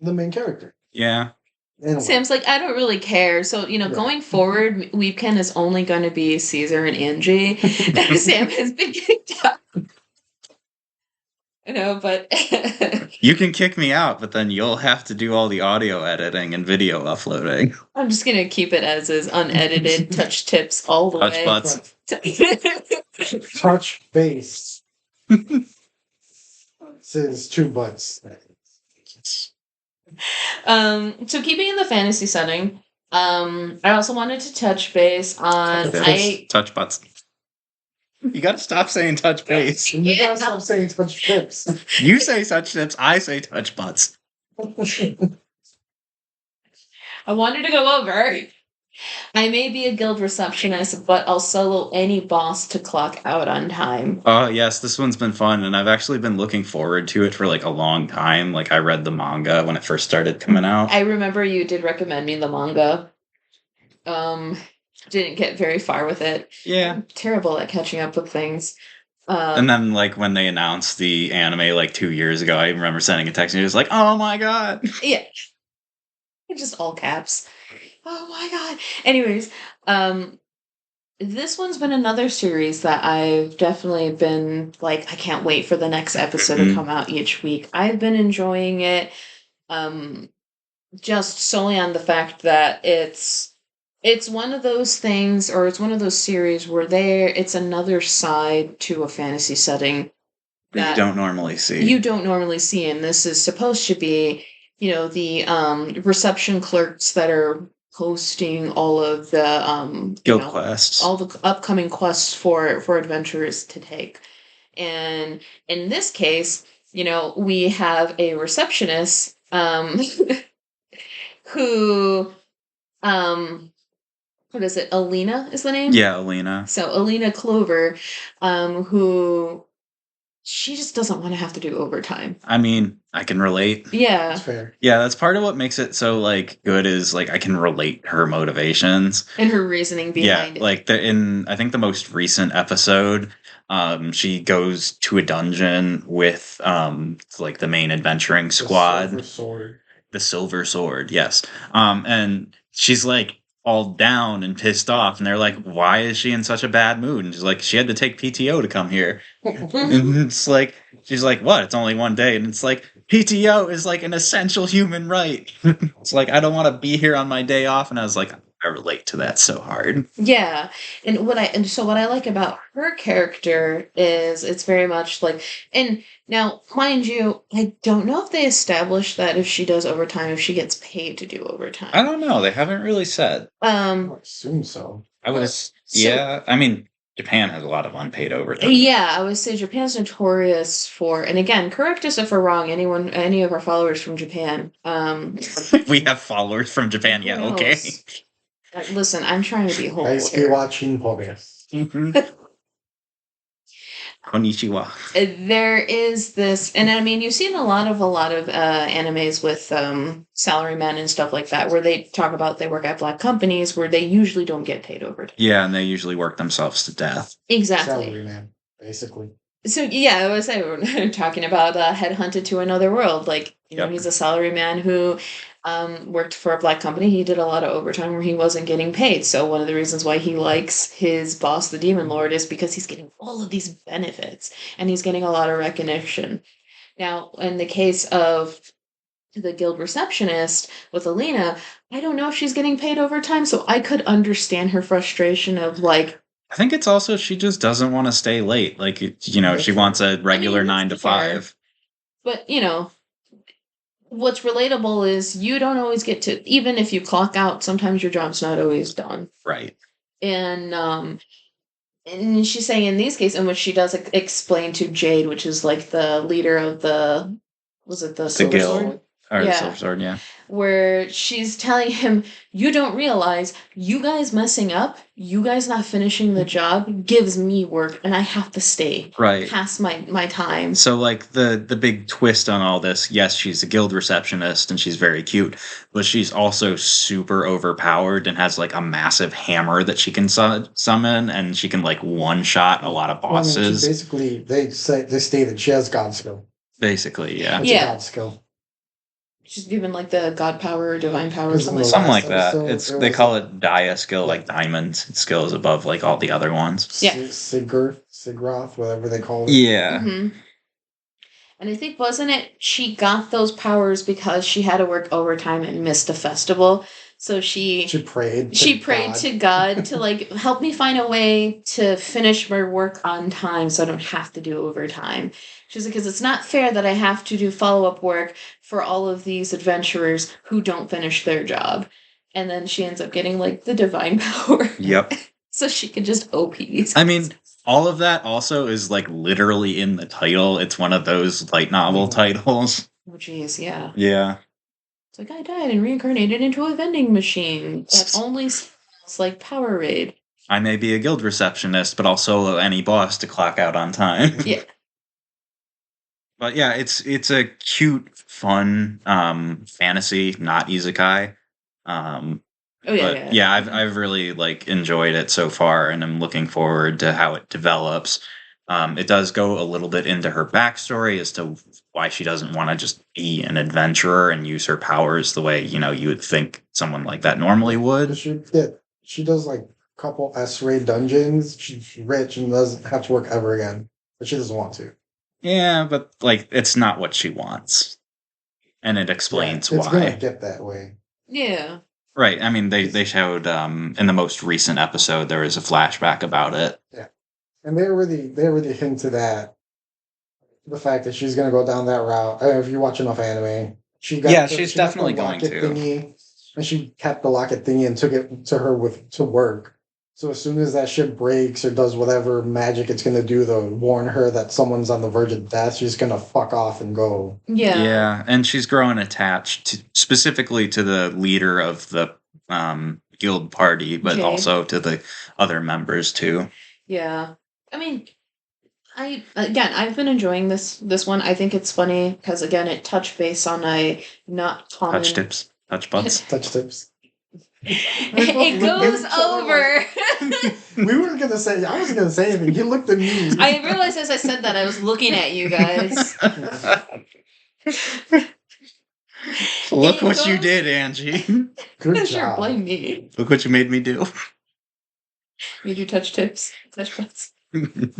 the main character. Yeah. Anyway. Sam's like, I don't really care. So, going forward, Weebkend is only going to be Caesar and Angie. Sam has been kicked out. But... You can kick me out, but then you'll have to do all the audio editing and video uploading. I'm just going to keep it as is, unedited, touch tips all the way. Butts. Touch base. Says two butts. So keeping in the fantasy setting, I also wanted to touch base on Touch butts. You gotta stop saying touch base. You gotta stop saying touch tips. You say touch tips, I say touch butts. I wanted to go over. I may be a guild receptionist, but I'll solo any boss to clock out on time. Oh, yes, this one's been fun, and I've actually been looking forward to it for like a long time. Like, I read the manga when it first started coming out. I remember you did recommend me the manga. Didn't get very far with it. Yeah. I'm terrible at catching up with things. And then, like, when they announced the anime like 2 years ago, I remember sending a text and it was like, oh my god. Yeah. Just all caps. Oh my god. Anyways, this one's been another series that I've definitely been like, I can't wait for the next episode to come out each week. I've been enjoying it just solely on the fact that it's one of those things, or it's one of those series where it's another side to a fantasy setting that you don't normally see. You don't normally see, and this is supposed to be, the reception clerks that are hosting all of the guild quests, all the upcoming quests for adventurers to take. And in this case, we have a receptionist who what is it? Alina is the name? Yeah, Alina. So Alina Clover, who she just doesn't want to have to do overtime. I mean, I can relate. Yeah. That's fair. Yeah, that's part of what makes it so like good is like I can relate her motivations and her reasoning behind it. Like in I think the most recent episode, she goes to a dungeon with like the main adventuring squad. The Silver Sword, yes. And she's like all down and pissed off, and they're like, why is she in such a bad mood? And she's like, she had to take PTO to come here. And it's like, she's like, what? It's only one day. And it's like, PTO is like an essential human right. It's like, I don't want to be here on my day off. And I was like, I relate to that so hard. Yeah. And what I like about her character is it's very much like, and now, mind you, I don't know if they established that if she does overtime, if she gets paid to do overtime. I don't know. They haven't really said. I would assume so. Yeah. I mean, Japan has a lot of unpaid overtime. Yeah, I would say Japan's notorious for, and again, correct us if we're wrong, any of our followers from Japan. We have followers from Japan, yeah, okay. Listen, I'm trying to be whole. Daisuke watching Pobius. Konnichiwa. There is this, and I mean, you've seen a lot of animes with salarymen and stuff like that, where they talk about they work at black companies where they usually don't get paid overtime. Yeah, and they usually work themselves to death. Exactly. Salaryman, basically. So yeah, I was saying we're talking about Headhunted to Another World. Like, he's a salaryman who worked for a black company. He did a lot of overtime where he wasn't getting paid. So one of the reasons why he likes his boss, the Demon Lord, is because he's getting all of these benefits and he's getting a lot of recognition. Now, in the case of the guild receptionist with Alina, I don't know if she's getting paid overtime, so I could understand her frustration of like, I think it's also she just doesn't want to stay late. Like, she wants a regular 9 to 5. But, what's relatable is you don't always get to, even if you clock out, sometimes your job's not always done. Right. And she's saying in these cases, in which she does explain to Jade, which is like the leader of the Silver Guild? Sword? Or the Silver Sword, yeah. Where she's telling him, you don't realize you guys messing up, you guys not finishing the job gives me work and I have to stay past my time. So like the big twist on all this, yes, she's a guild receptionist and she's very cute, but she's also super overpowered and has like a massive hammer that she can summon, and she can like one-shot a lot of bosses. Basically, they state that she has god skill. Basically, yeah. It's a god skill. She's given like the god power or divine power or something like that. They call it Dia skill, like diamond skills above like all the other ones. Yeah. Sigroth, whatever they call it. Yeah. Mm-hmm. And I think, wasn't it, she got those powers because she had to work overtime and missed a festival. So she prayed to God to like help me find a way to finish my work on time so I don't have to do overtime. She's like, because it's not fair that I have to do follow-up work for all of these adventurers who don't finish their job. And then she ends up getting like the divine power. Yep. So she could just OP these. I mean, all of that also is like literally in the title. It's one of those light novel titles. Oh, jeez, yeah. Yeah. It's like I died and reincarnated into a vending machine that only smells like Powerade. I may be a guild receptionist, but I'll solo any boss to clock out on time. Yeah. But yeah, it's a cute, fun fantasy, not isekai. I've really like enjoyed it so far, and I'm looking forward to how it develops. It does go a little bit into her backstory as to why she doesn't want to just be an adventurer and use her powers the way you would think someone like that normally would. She does like a couple S-rated dungeons. She's rich and doesn't have to work ever again, but she doesn't want to. Yeah, but like it's not what she wants, and it explains why. It's gonna get that way. Yeah. Right. I mean, they showed in the most recent episode there was a flashback about it. Yeah, and they already hinted at the fact that she's gonna go down that route. If you watch enough anime, she's definitely going to. Thingy, and she kept the locket thingy and took it to her to work. So as soon as that shit breaks or does whatever magic it's gonna do to warn her that someone's on the verge of death, she's gonna fuck off and go. Yeah. Yeah, and she's growing attached specifically to the leader of the guild party, but also to the other members too. Yeah. I mean, I've been enjoying this one. I think it's funny because again it touched base on a not common touch tips, touch butts, touch tips. It goes over. We weren't gonna say. I wasn't gonna say anything. You looked at me. I realized as I said that I was looking at you guys. Look what you did, Angie. Good job. Sure, blame me. Look what you made me do. Made you touch tips, touch butts. You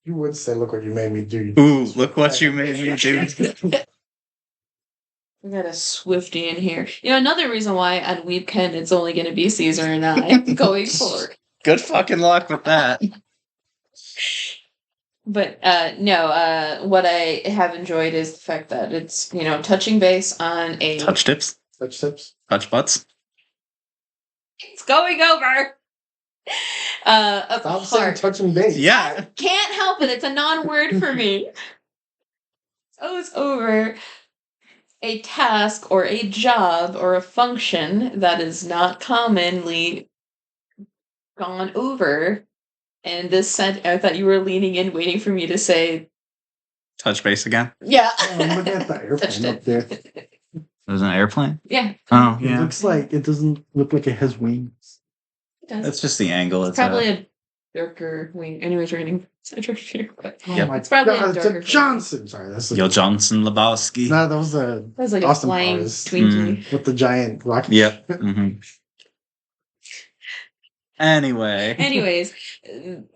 would say, "Look what you made me do." Ooh, look what you made me do. We got a Swiftie in here. Another reason why on Weebkend it's only going to be Caesar and I going forward. Good fucking luck with that. But what I have enjoyed is the fact that it's touching base on a touch tips, touch butts. It's going over. Stop saying touching base. Yeah, I can't help it. It's a non-word for me. So it's over. A task or a job or a function that is not commonly gone over. And this said, I thought you were leaning in, waiting for me to say, touch base again. Yeah. Look at that airplane up there. There's an airplane? Yeah. Oh, yeah. It doesn't look like it has wings. It does. That's just the angle. It's probably a darker wing. Anyways, we're getting sidetracked here. It's probably a darker Johnson. Sorry, that's Yo Johnson Lebowski. No, that was like Austin a flying Powers. Twinkie with the giant rocket. Yep. Mm-hmm. Anyways,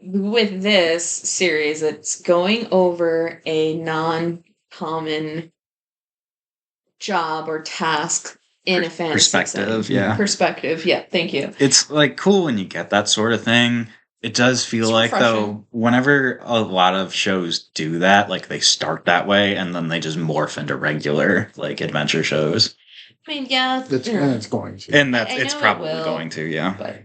with this series, it's going over a non-common job or task in a fantasy perspective. setting. Perspective, yeah. Thank you. It's like cool when you get that sort of thing. It does feel like though, whenever a lot of shows do that, like they start that way and then they just morph into regular like adventure shows. I mean, yeah, it's going to, and it's probably going to, yeah. But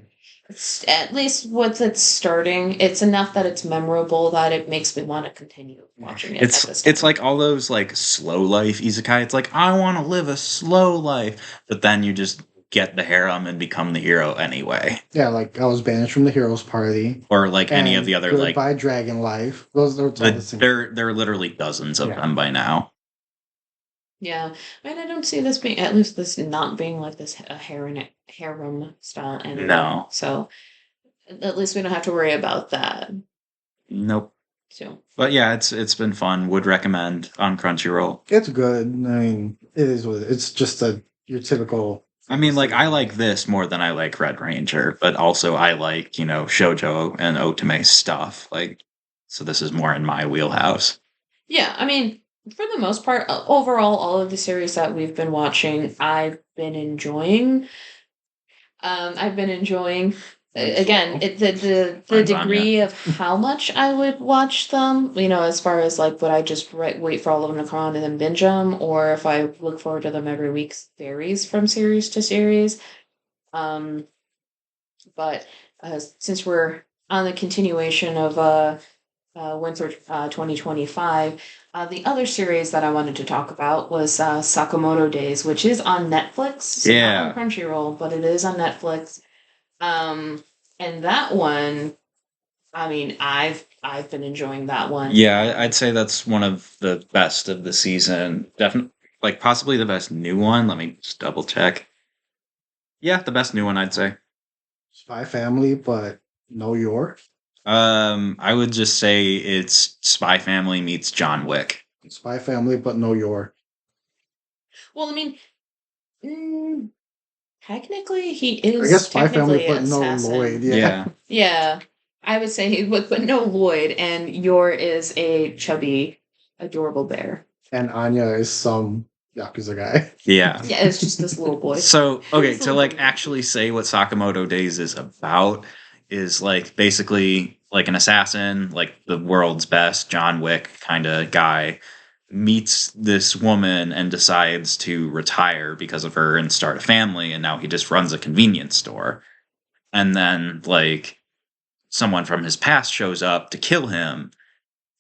it's, at least once it's starting, it's enough that it's memorable that it makes me want to continue watching it. It's like all those like slow life isekai. It's like I want to live a slow life, but then you just get the harem and become the hero anyway. Yeah, like I was banished from the heroes party, or like any of the other like by Dragon Life. Those are there are literally dozens of them by now. Yeah, I mean, I don't see this being, at least this not being like this harem style anime. No. So at least we don't have to worry about that. Nope. So, but yeah, it's been fun. Would recommend on Crunchyroll. It's good. I mean, it is what it's just your typical. I mean, like I like this more than I like Red Ranger, but also I like shoujo and otome stuff. Like, so this is more in my wheelhouse. Yeah, I mean, for the most part, overall, all of the series that we've been watching, I've been enjoying. Again, the degree of how much I would watch them, as far as like would I just wait for all of them to come on and then binge them, or if I look forward to them every week, varies from series to series. But since we're on the continuation of Winter 2025, the other series that I wanted to talk about was Sakamoto Days, which is on Netflix. So not on Crunchyroll, but it is on Netflix. And that one, I mean, I've been enjoying that one. Yeah, I'd say that's one of the best of the season. Definitely, like possibly the best new one. Let me just double check. Yeah, the best new one, I'd say. Spy Family, but no your. I would just say it's Spy Family meets John Wick. Spy Family, but no your. Well, I mean, technically he is. I guess Spy Family, technically but no assassin. Lloyd. Yeah. Yeah, I would say he would, but no Lloyd, and Yor is a chubby, adorable bear. And Anya is some Yakuza guy. Yeah. Yeah, it's just this little boy. So, okay, This to little like boy. actually say what Sakamoto Days is about is like basically like an assassin, like the world's best John Wick kind of guy meets this woman and decides to retire because of her and start a family, and now he just runs a convenience store. And then like someone from his past shows up to kill him,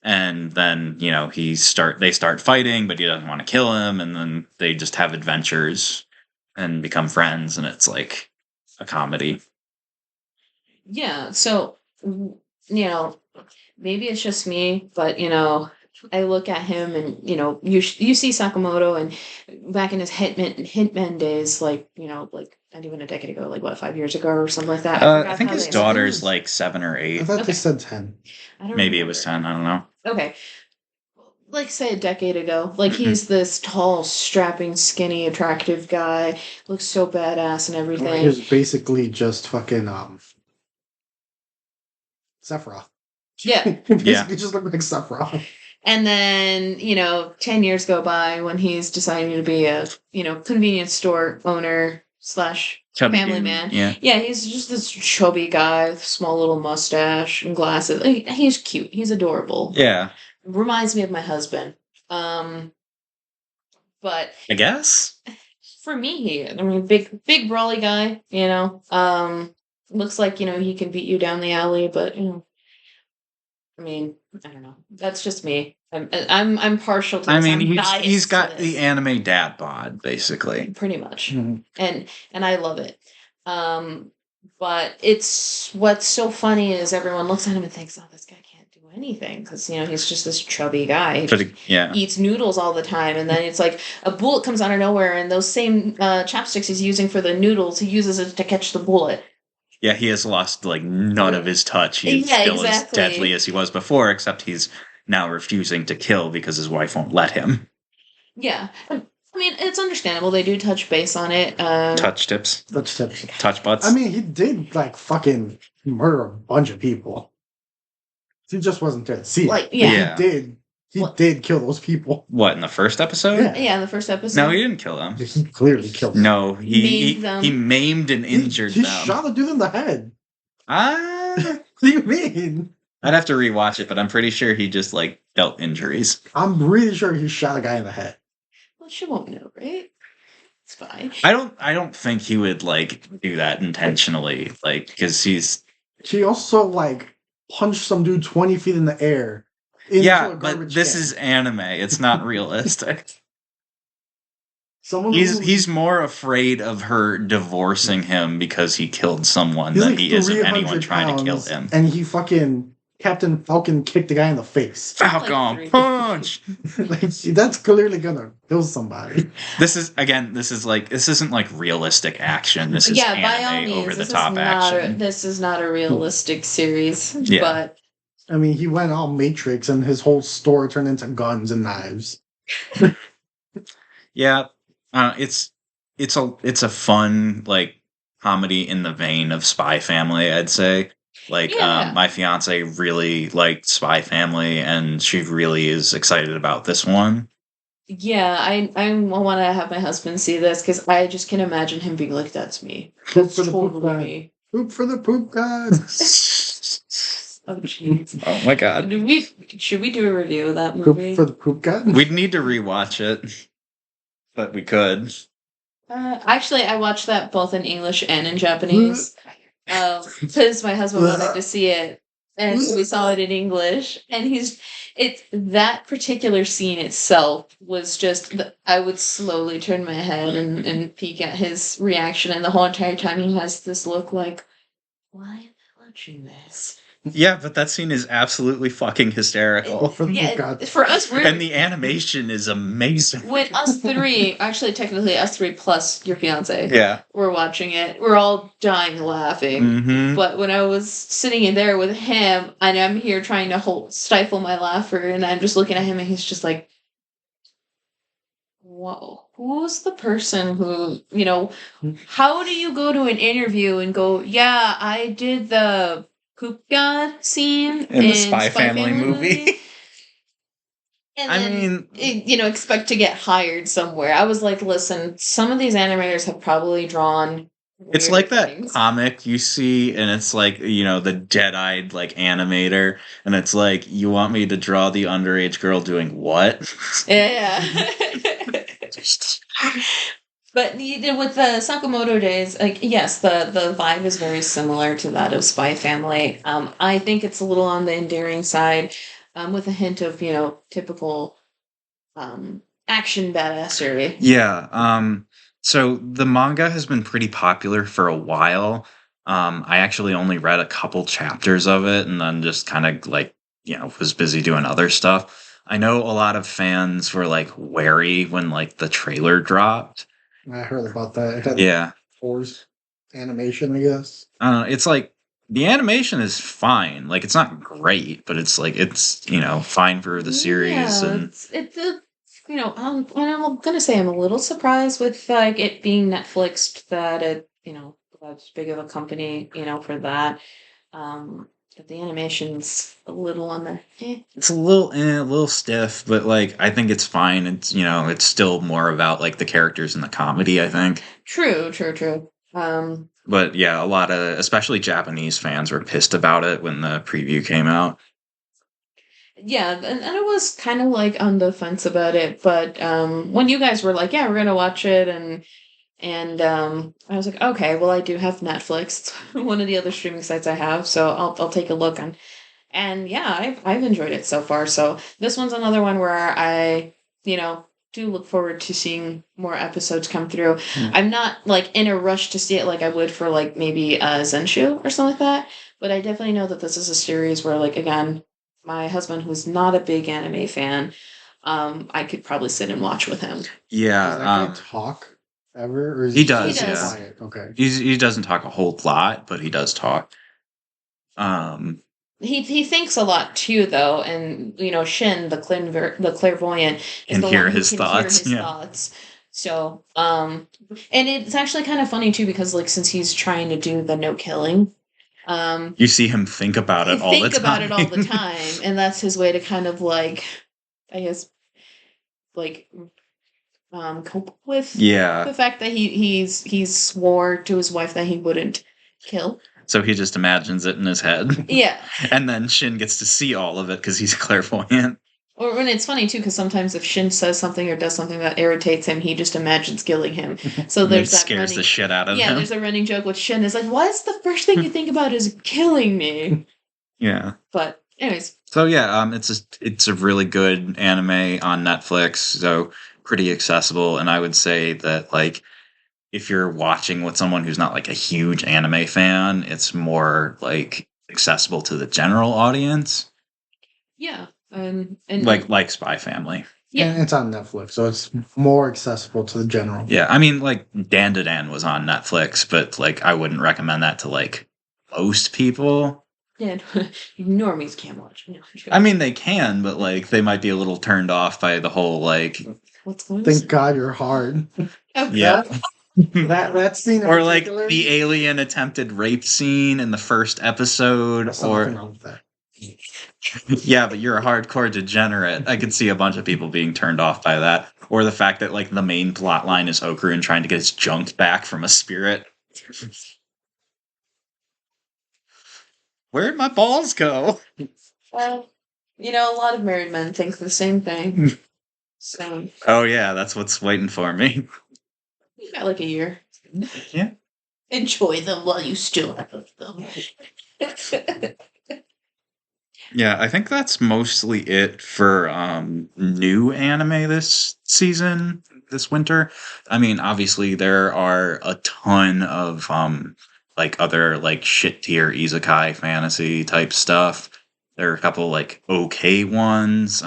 and then they start fighting, but he doesn't want to kill him, and then they just have adventures and become friends, and it's like a comedy. Yeah, so maybe it's just me, but I look at him and you see Sakamoto, and back in his Hitman days, like not even a decade ago, like what, 5 years ago or something like that. I think his daughter's like 7 or 8. I thought they said 10. Maybe it was 10. I don't know. Okay, like say a decade ago, like he's this tall, strapping, skinny, attractive guy, looks so badass and everything. He was basically just fucking Sephiroth. Yeah. Basically just looked like Sephiroth. And then, 10 years go by when he's deciding to be a, convenience store owner / family man. Yeah, he's just this chubby guy with small little mustache and glasses. He's cute. He's adorable. Yeah. Reminds me of my husband. But I guess for me, big brawly guy, looks like, he can beat you down the alley, but, I don't know. That's just me. I'm partial to this. He's got the anime dad bod, basically. Pretty much. Mhm. And I love it. But it's what's so funny is everyone looks at him and thinks, oh, this guy can't do anything because he's just this chubby guy. He eats noodles all the time, and then it's like a bullet comes out of nowhere, and those same chopsticks he's using for the noodles, he uses it to catch the bullet. Yeah, he has lost like none of his touch. He's still as deadly as he was before, except he's now refusing to kill because his wife won't let him. Yeah. It's understandable. They do touch base on it. Touch tips. Touch butts. He did like fucking murder a bunch of people. He just wasn't there to see it. Yeah. He did kill those people. What, in the first episode? Yeah, in the first episode. No, he didn't kill them. He clearly killed them. No, he maimed and injured them. He shot a dude in the head. What do you mean? I'd have to rewatch it, but I'm pretty sure he just like dealt injuries. I'm really sure he shot a guy in the head. Well, she won't know, right? It's fine. I don't think he would like do that intentionally, like because He also like punched some dude 20 feet in the air. Yeah, but this is anime. It's not realistic. He's more afraid of her divorcing him because he killed someone than he is of anyone trying to kill him. And he fucking Captain Falcon kicked the guy in the face. Falcon punch. That's clearly gonna kill somebody. This isn't like realistic action. This is by all means, over the top action. This is not a realistic series. Yeah. But he went all Matrix and his whole store turned into guns and knives. Yeah. It's a fun like comedy in the vein of Spy Family, I'd say. Like my fiance really liked Spy Family, and she really is excited about this one. Yeah, I want to have my husband see this because I just can imagine him being like, "That's me. That's totally me." Poop for the poop god. Oh jeez. Oh my god. Should we do a review of that movie? Poop for the poop god? We'd need to rewatch it. But we could. Actually, I watched that both in English and in Japanese. because my husband wanted to see it, and we saw it in English. And that particular scene itself was just. I would slowly turn my head and peek at his reaction, and the whole entire time he has this look like, "Why am I watching this?" Yeah, but that scene is absolutely fucking hysterical. For us, and the animation is amazing. When us three, actually technically us three plus your fiance, yeah, we're watching it, we're all dying laughing. Mm-hmm. But when I was sitting in there with him, and I'm here trying to stifle my laughter, and I'm just looking at him, and he's just like, "Whoa, who's the person who, how do you go to an interview and go, yeah, I did the poop god scene in the Spy Family movie. And then, expect to get hired somewhere. I was like, listen, some of these animators have probably drawn. It's like that comic you see, and it's like, the dead-eyed, like, animator, and it's like, you want me to draw the underage girl doing what? Yeah. But with the Sakamoto Days, like, yes, the vibe is very similar to that of Spy Family. I think it's a little on the endearing side, with a hint of, typical action badassery. Yeah. So the manga has been pretty popular for a while. I actually only read a couple chapters of it, and then just kind of like, was busy doing other stuff. I know a lot of fans were like wary when like the trailer dropped. I heard about that. It had yeah. Force animation, I guess. It's like the animation is fine. Like it's not great, but it's like it's fine for the series. Yeah, and I'm gonna say I'm a little surprised with like it being Netflixed that it that's big of a company for that. But the animation's a little on the. It's a little stiff, but like I think it's fine. It's it's still more about like the characters and the comedy. I think. True. But yeah, a lot of especially Japanese fans were pissed about it when the preview came out. Yeah, and I was kind of like on the fence about it, but when you guys were like, "Yeah, we're gonna watch it," and I was like, "Okay, well, I do have Netflix, it's one of the other streaming sites I have, so I'll take a look on." And yeah, I've enjoyed it so far. So this one's another one where I do look forward to seeing more episodes come through. I'm not like in a rush to see it like I would for like maybe Zenshu or something like that, but I definitely know that this is a series where like again. My husband, who's not a big anime fan, I could probably sit and watch with him. Yeah. Does that guy talk ever? Or is he does. Yeah. Quiet? Okay. He doesn't talk a whole lot, but he does talk. He thinks a lot too, though, and Shin, the clairvoyant, can hear his thoughts. Thoughts. So, and it's actually kind of funny too because like since he's trying to do the no killing. You see him think about it all the time. Think about it all the time, and that's his way to kind of like, I guess, like, cope with the fact that he swore to his wife that he wouldn't kill. So he just imagines it in his head. Yeah, and then Shin gets to see all of it because he's clairvoyant. Or when it's funny too, because sometimes if Shin says something or does something that irritates him, he just imagines killing him. So there's that scares the shit out of him. Yeah, there's a running joke with Shin. It's like, why is the first thing you think about is killing me? Yeah. But anyways. So yeah, it's a really good anime on Netflix. So pretty accessible, and I would say that like if you're watching with someone who's not like a huge anime fan, it's more like accessible to the general audience. Yeah. And like Spy Family. Yeah, and it's on Netflix, so it's more accessible to the general. Yeah, I mean, like Dan to Dan was on Netflix, but like I wouldn't recommend that to like most people. Yeah, normies can't watch. No, I mean, they can, but like they might be a little turned off by the whole like. What's going on? Thank God you're hard. Oh, yeah. that scene, or like the alien attempted rape scene in the first episode, There's or something wrong with that. Yeah, but you're a hardcore degenerate. I could see a bunch of people being turned off by that. Or the fact that like the main plot line is Okarun trying to get his junk back from a spirit. Where'd my balls go? Well, a lot of married men think the same thing. So. Oh yeah, that's what's waiting for me. You got like a year. Yeah. Enjoy them while you still have them. Yeah, I think that's mostly it for new anime this season, this winter. I mean, obviously there are a ton of like other like shit tier isekai fantasy type stuff. There are a couple like okay ones.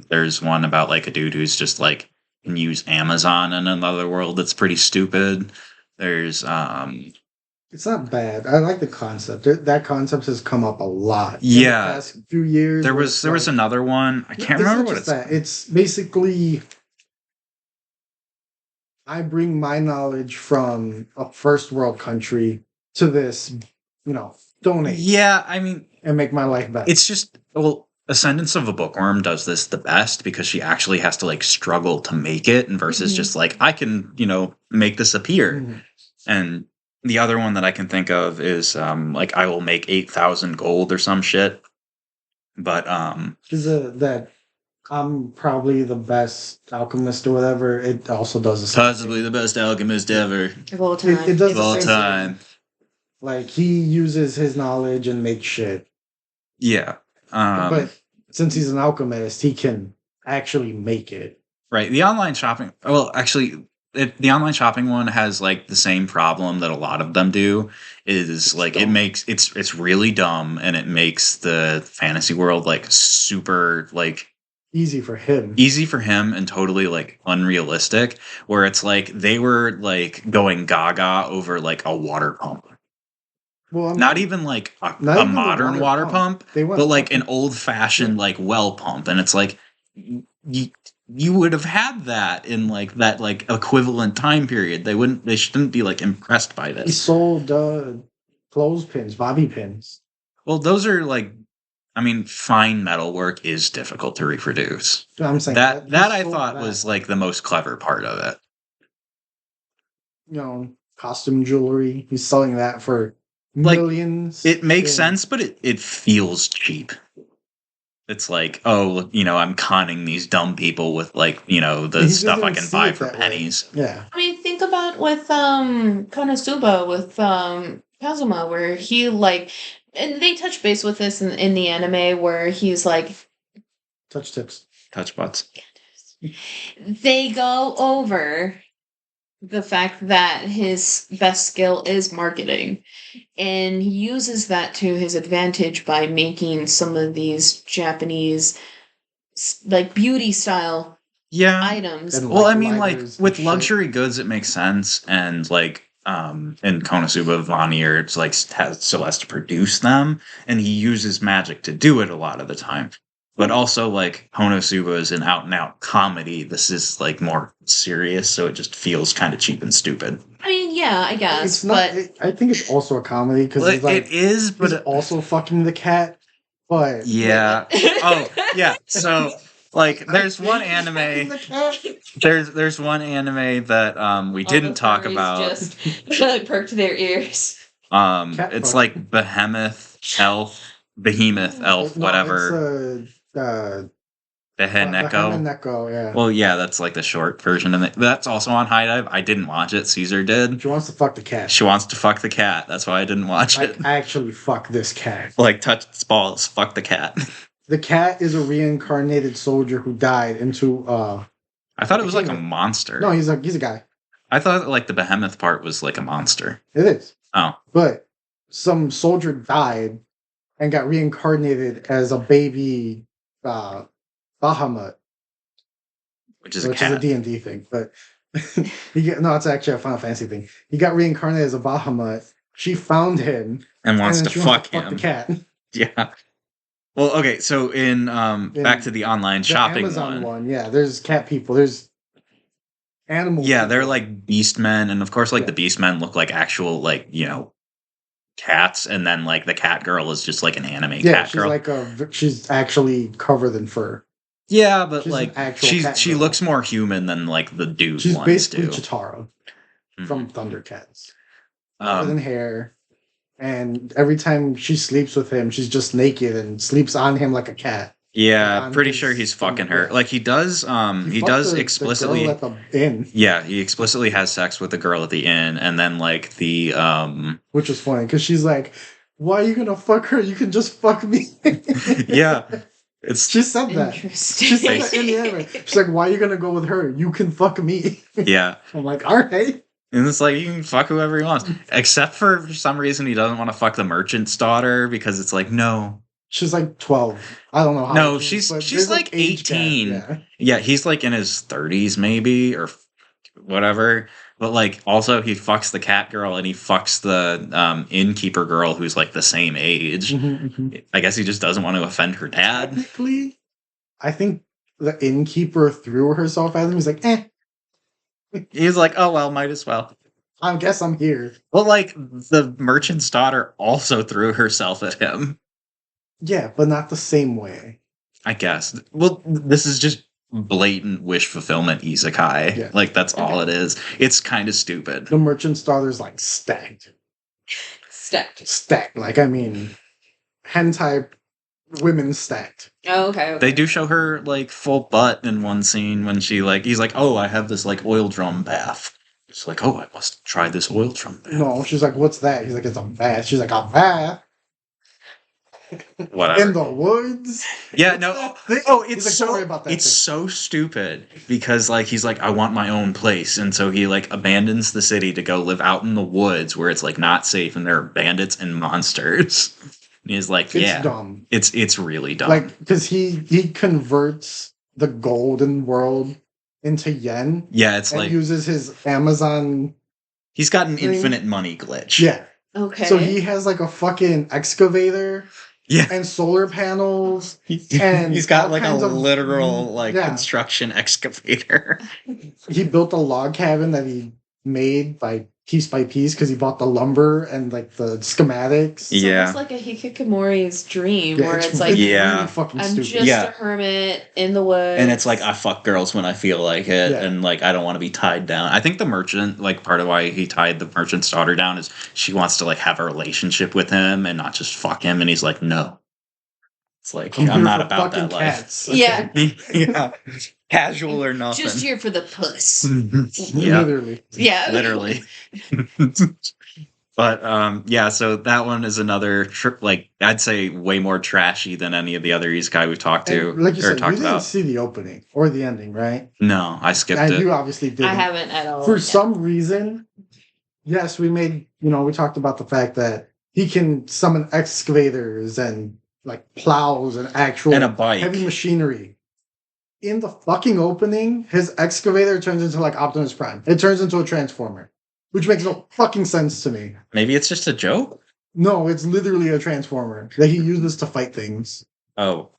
There's one about like a dude who's just like can use Amazon in another world that's pretty stupid. There's It's not bad. I like the concept. That concept has come up a lot. Yeah. In the past few years. there was another one. I can't remember what it's that. It's basically I bring my knowledge from a first world country to this, donate. Yeah, I mean, and make my life better. it's just Ascendance of a Bookworm does this the best because she actually has to like struggle to make it, and versus just like I can make this appear. Mhm. And the other one that I can think of is like I will make 8,000 gold or some shit. But Is that I'm probably the best alchemist or whatever. It also does the same possibly the best alchemist ever Of all time. It does of the all same thing. time. Like he uses his knowledge and makes shit. Yeah. But since he's an alchemist, he can actually make it. Right. The online shopping. Well, actually, the online shopping one has like the same problem that a lot of them do. Is like dumb. it makes it's really dumb, and it makes the fantasy world like super like Easy for him. and totally like unrealistic. Where it's like they were like going gaga over like a water pump. Well, Not even like a even modern the water pump, They went but like an old fashioned like well pump, and it's like you would have had that in like that like equivalent time period. They shouldn't be like impressed by He this. sold clothespins, bobby pins. Well, those are like, I mean, fine metalwork is difficult to reproduce. I'm saying That I sold thought that. was like the most clever part of it. Costume jewelry. He's selling that for Like, millions. It makes sense, but it feels cheap. It's like, oh, I'm conning these dumb people with like, the He stuff I doesn't can see buy it for that way. pennies. Yeah. I mean, think about with Konosuba with Kazuma, where he like, and they touch base with this in the anime, where he's like, Touch tips. Touch butts. they go over the fact that his best skill is marketing, and he uses that to his advantage by making some of these Japanese like beauty style items. And Well, I mean, like lighters with and luxury goods, it makes sense, and like in Konosuba, Vanir, it's like so as to produce them, and he uses magic to do it a lot of the time. But also, like Konosuba is an out and out comedy. This is like more serious, so it just feels kind of cheap and stupid. I mean, yeah, I guess, It's not. I think it's also a comedy because Well, it is, but he's also fucking the cat. But yeah. Oh, yeah. So, like, there's one anime. There's one anime that we didn't talk about. Just perked their ears. It's like Behemoth Elf, whatever. It's Beheneko. Beheneko, yeah. Well, yeah, that's like the short version, and that's also on HiDive. I didn't watch it. Caesar did. She wants to fuck the cat. She wants to fuck the cat. That's why I didn't watch it. Actually, fuck this cat. Like touch its balls, fuck the cat. The cat is a reincarnated soldier who died into. I thought it was like a monster. No, he's a guy. I thought like the behemoth part was like a monster. It is. Oh, but some soldier died and got reincarnated as a baby Bahamut, which is a D&D thing, but it's actually a Final Fantasy thing. He got reincarnated as a Bahamut. She found him and wants to fuck him. Fuck the cat. Yeah. Well, okay. So in back to the online shopping Amazon one, yeah. There's cat people. There's animals. Yeah, they're like beast men, and of course, like the beast men look like actual like cats, and then like the cat girl is just like an anime cat girl. She's actually covered in fur. Yeah, but she's like she looks more human than like the dude she's ones basically do. Chitara from Thundercats. Covered in hair, and every time she sleeps with him, she's just naked and sleeps on him like a cat. Yeah, pretty sure he's fucking her. Like he does he does explicitly the girl at the inn. Yeah, he explicitly has sex with the girl at the inn, and then like the which is funny because she's like, why are you gonna fuck her? You can just fuck me. Yeah. She said that. She said that in the anime. She's like, why are you gonna go with her? You can fuck me. Yeah. I'm like, all right. And it's like, you can fuck whoever he wants. Except for some reason he doesn't want to fuck the merchant's daughter because it's like, no. She's like 12. I don't know how. No, she's like 18. Yeah, he's like in his 30s maybe or whatever. But like also he fucks the cat girl and he fucks the innkeeper girl who's like the same age. I guess he just doesn't want to offend her dad. Technically, I think the innkeeper threw herself at him. He's like, He's like, oh well, might as well. I guess I'm here. Well, like the merchant's daughter also threw herself at him. Yeah, but not the same way. I guess. Well, this is just blatant wish fulfillment isekai. Yeah. Like that's all it is. It's kind of stupid. The merchant's daughter's like stacked. Like, I mean, hentai women stacked. Oh, okay. They do show her like full butt in one scene when she like he's like, oh, I have this like oil drum bath. It's like, oh, I must try this oil drum bath. No, she's like, what's that? He's like, it's a bath. She's like, a bath. Whatever. In the woods. Yeah, no. Oh, it's like, so about that so stupid because like he's like, I want my own place, and so he like abandons the city to go live out in the woods where it's like not safe and there are bandits and monsters. And he's like, it's dumb. It's really dumb. Like because he converts the golden world into yen. Yeah, it's and like uses his Amazon. He's got an infinite money glitch. Yeah. Okay. So he has like a fucking excavator. Yeah. And solar panels. And he's got like a literal construction excavator. He built a log cabin that he made by piece because he bought the lumber and like the schematics. It's almost like a Hikikomori's dream where it's like really fucking I'm stupid. just a hermit in the woods. And it's like I fuck girls when I feel like it and like I don't want to be tied down. I think the merchant, like part of why he tied the merchant's daughter down is she wants to like have a relationship with him and not just fuck him, and he's like, no. It's like I'm not about that life. Okay. Yeah. Yeah. Casual or nothing. Just here for the puss. Yeah. Literally. Yeah. Literally. But yeah, so that one is another trip. Like I'd say, way more trashy than any of the other isekai we've talked to like you said, talked you didn't see the opening or the ending, right? No, I skipped it. You obviously didn't. I haven't at all. For some reason, yes, we talked about the fact that he can summon excavators and like plows and actual and a bike, heavy machinery. In the fucking opening, his excavator turns into like Optimus Prime. It turns into a transformer, which makes no fucking sense to me. Maybe it's just a joke? No, it's literally a transformer that he uses to fight things. Oh.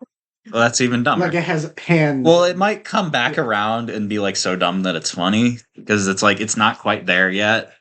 Well, that's even dumber. Like it has hands. Well, it might come back around and be like so dumb that it's funny because it's like it's not quite there yet.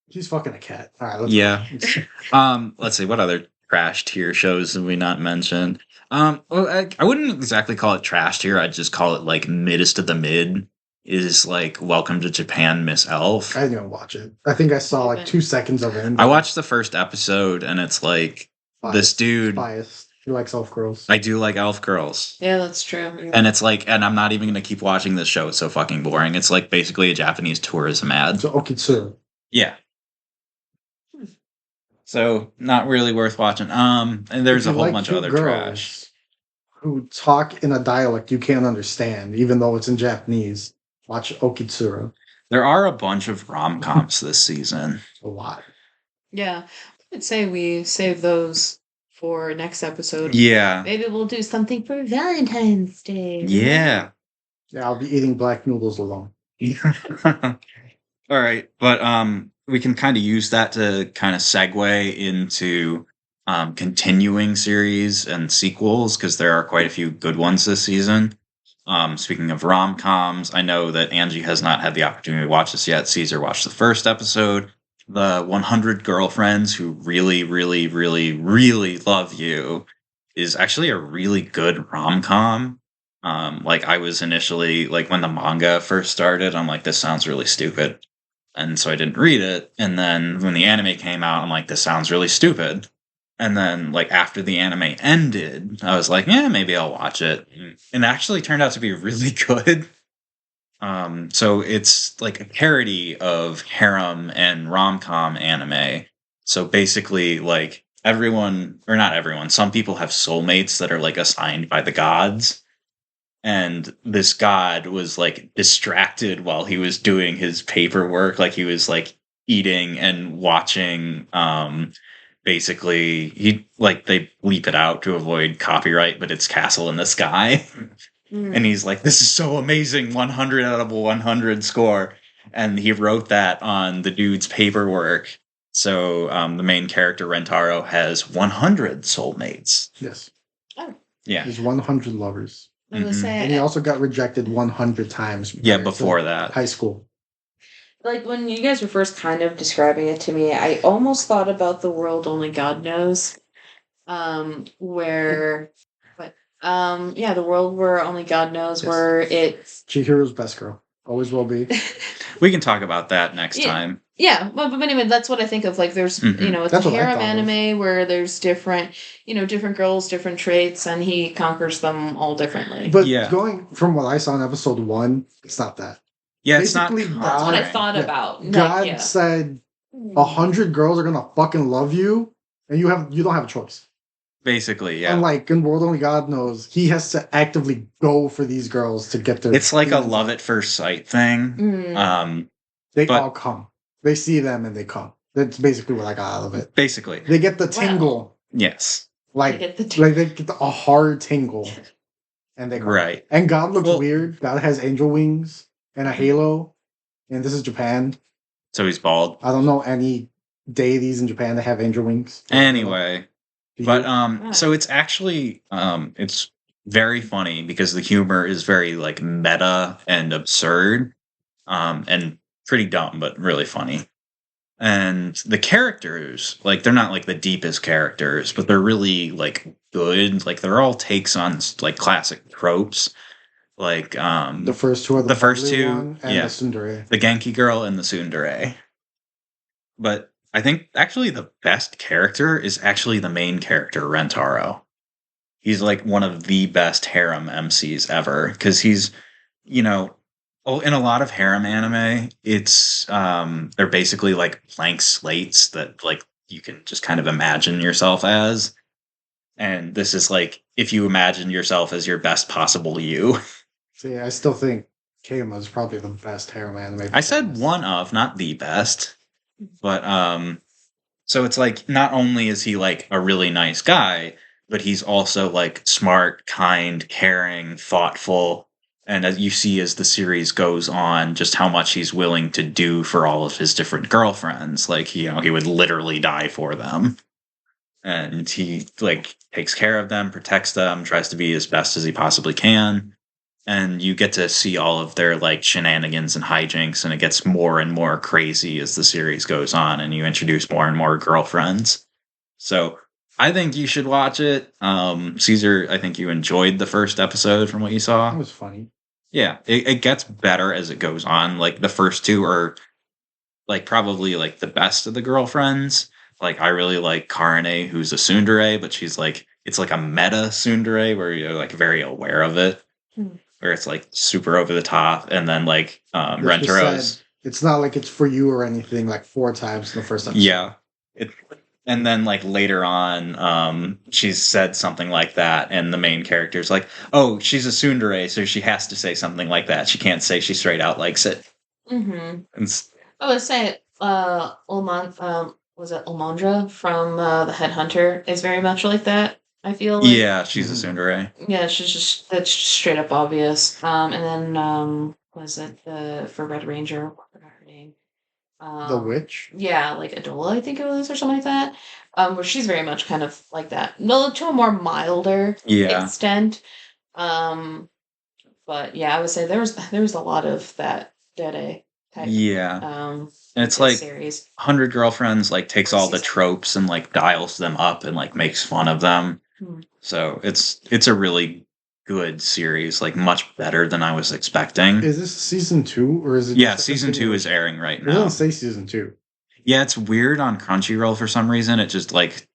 He's fucking a cat. All right, let's go. Let's see, what other trash tier shows have we not mentioned? Well, I wouldn't exactly call it trash tier. I'd just call it like middest of the mid. Is like Welcome to Japan, Miss Elf. I didn't watch it. I think I saw like 2 seconds of it. I watched the first episode, and it's like this dude. Biased. He likes elf girls. I do like elf girls. Yeah, that's true. And it's like, and I'm not even gonna keep watching this show. It's so fucking boring. It's like basically a Japanese tourism ad. So Okitsuru. Yeah. So not really worth watching. And there's a whole bunch of other trash who talk in a dialect you can't understand, even though it's in Japanese. Watch Okitsuru. There are a bunch of rom-coms this season. A lot. Yeah. I would say we save those for next episode. Yeah. Maybe we'll do something for Valentine's Day. Yeah. Yeah, I'll be eating black noodles alone. All right. But we can kind of use that to kind of segue into continuing series and sequels, because there are quite a few good ones this season. Speaking of rom-coms, I know that Angie has not had the opportunity to watch this yet. Caesar watched the first episode. The 100 Girlfriends Who Really, Really, Really, Really Love You is actually a really good rom-com. Like I was initially, like when the manga first started, I'm like, this sounds really stupid. And so I didn't read it. And then when the anime came out, I'm like, this sounds really stupid. And then, like, after the anime ended, I was like, yeah, maybe I'll watch it. And it actually turned out to be really good. So it's like a parody of harem and rom-com anime. So basically, like, everyone, or not everyone, some people have soulmates that are, like, assigned by the gods. And this god was, like, distracted while he was doing his paperwork. Like, he was, like, eating and watching, basically, they bleep it out to avoid copyright, but it's Castle in the Sky. And he's like, this is so amazing, 100 out of 100 score. And he wrote that on the dude's paperwork. So the main character, Rentaro, has 100 soulmates. Yes. Oh. Yeah. There's 100 lovers. And he also got rejected 100 times. Yeah, before that. High school. Like, when you guys were first kind of describing it to me, I almost thought about The World Only God Knows. Where... yeah, The World Where Only God Knows, yes. Where it's... Chihiro's best girl. Always will be. We can talk about that next time. Yeah, but anyway, that's what I think of. Like, there's, it's a harem anime where there's different, different girls, different traits, and he conquers them all differently. But going from what I saw in episode 1, it's not that. Yeah, basically, it's not. That's what I thought about. God said 100 girls are gonna fucking love you, and you don't have a choice. Basically, yeah. And like in World Only God Knows, he has to actively go for these girls to get their... It's like a love at first sight thing. They all come. They see them and they come. That's basically what I got out of it. Basically. They get the tingle. Yes. They get a hard tingle. And they come. Right. And God looks weird. God has angel wings and a halo. And this is Japan. So he's bald. I don't know any deities in Japan that have angel wings. Anyway. But so it's actually it's very funny because the humor is very like meta and absurd, and pretty dumb but really funny. And the characters, like, they're not like the deepest characters, but they're really like good. Like, they're all takes on like classic tropes. Like the first two are the first two, and the tsundere. The Genki girl and the tsundere. But I think actually the best character is actually the main character, Rentaro. He's like one of the best harem MCs ever, because he's, in a lot of harem anime, it's they're basically like blank slates that like you can just kind of imagine yourself as. And this is like if you imagine yourself as your best possible you. See, I still think Keima is probably the best harem anime. I said one of, not the best. But so it's like not only is he like a really nice guy, but he's also like smart, kind, caring, thoughtful. And as you see as the series goes on, just how much he's willing to do for all of his different girlfriends. Like, he would literally die for them. And he like takes care of them, protects them, tries to be as best as he possibly can. And you get to see all of their like shenanigans and hijinks, and it gets more and more crazy as the series goes on, and you introduce more and more girlfriends. So I think you should watch it. Caesar, I think you enjoyed the first episode from what you saw. It was funny. Yeah, it gets better as it goes on. Like, the first two are like probably like the best of the girlfriends. Like, I really like Karane, who's a tsundere, but she's like, it's like a meta tsundere where you're like very aware of it. Where it's like super over the top, and then like Rentaro's. It's not like it's for you or anything. Like 4 times in the first episode. Yeah, and then like later on, she's said something like that, and the main character's like, "Oh, she's a tsundere, so she has to say something like that. She can't say she straight out likes it." Mm-hmm. I would say, was it Ulmandra from the Headhunter is very much like that. I feel like. Yeah, she's a tsundere. Yeah, that's just straight up obvious. And then was it for Red Ranger? I forgot her name. The witch? Yeah, like Adola, I think it was, or something like that. Where she's very much kind of like that. No, to a more milder extent. But yeah, I would say there was a lot of that Dede type. Yeah. And it's like series. 100 Girlfriends like takes all the tropes and like dials them up and like makes fun of them. So it's a really good series, like much better than I was expecting. Is this season 2 or is it? Yeah, season 2 is airing right now. It doesn't say season 2. Yeah, it's weird on Crunchyroll for some reason. It just like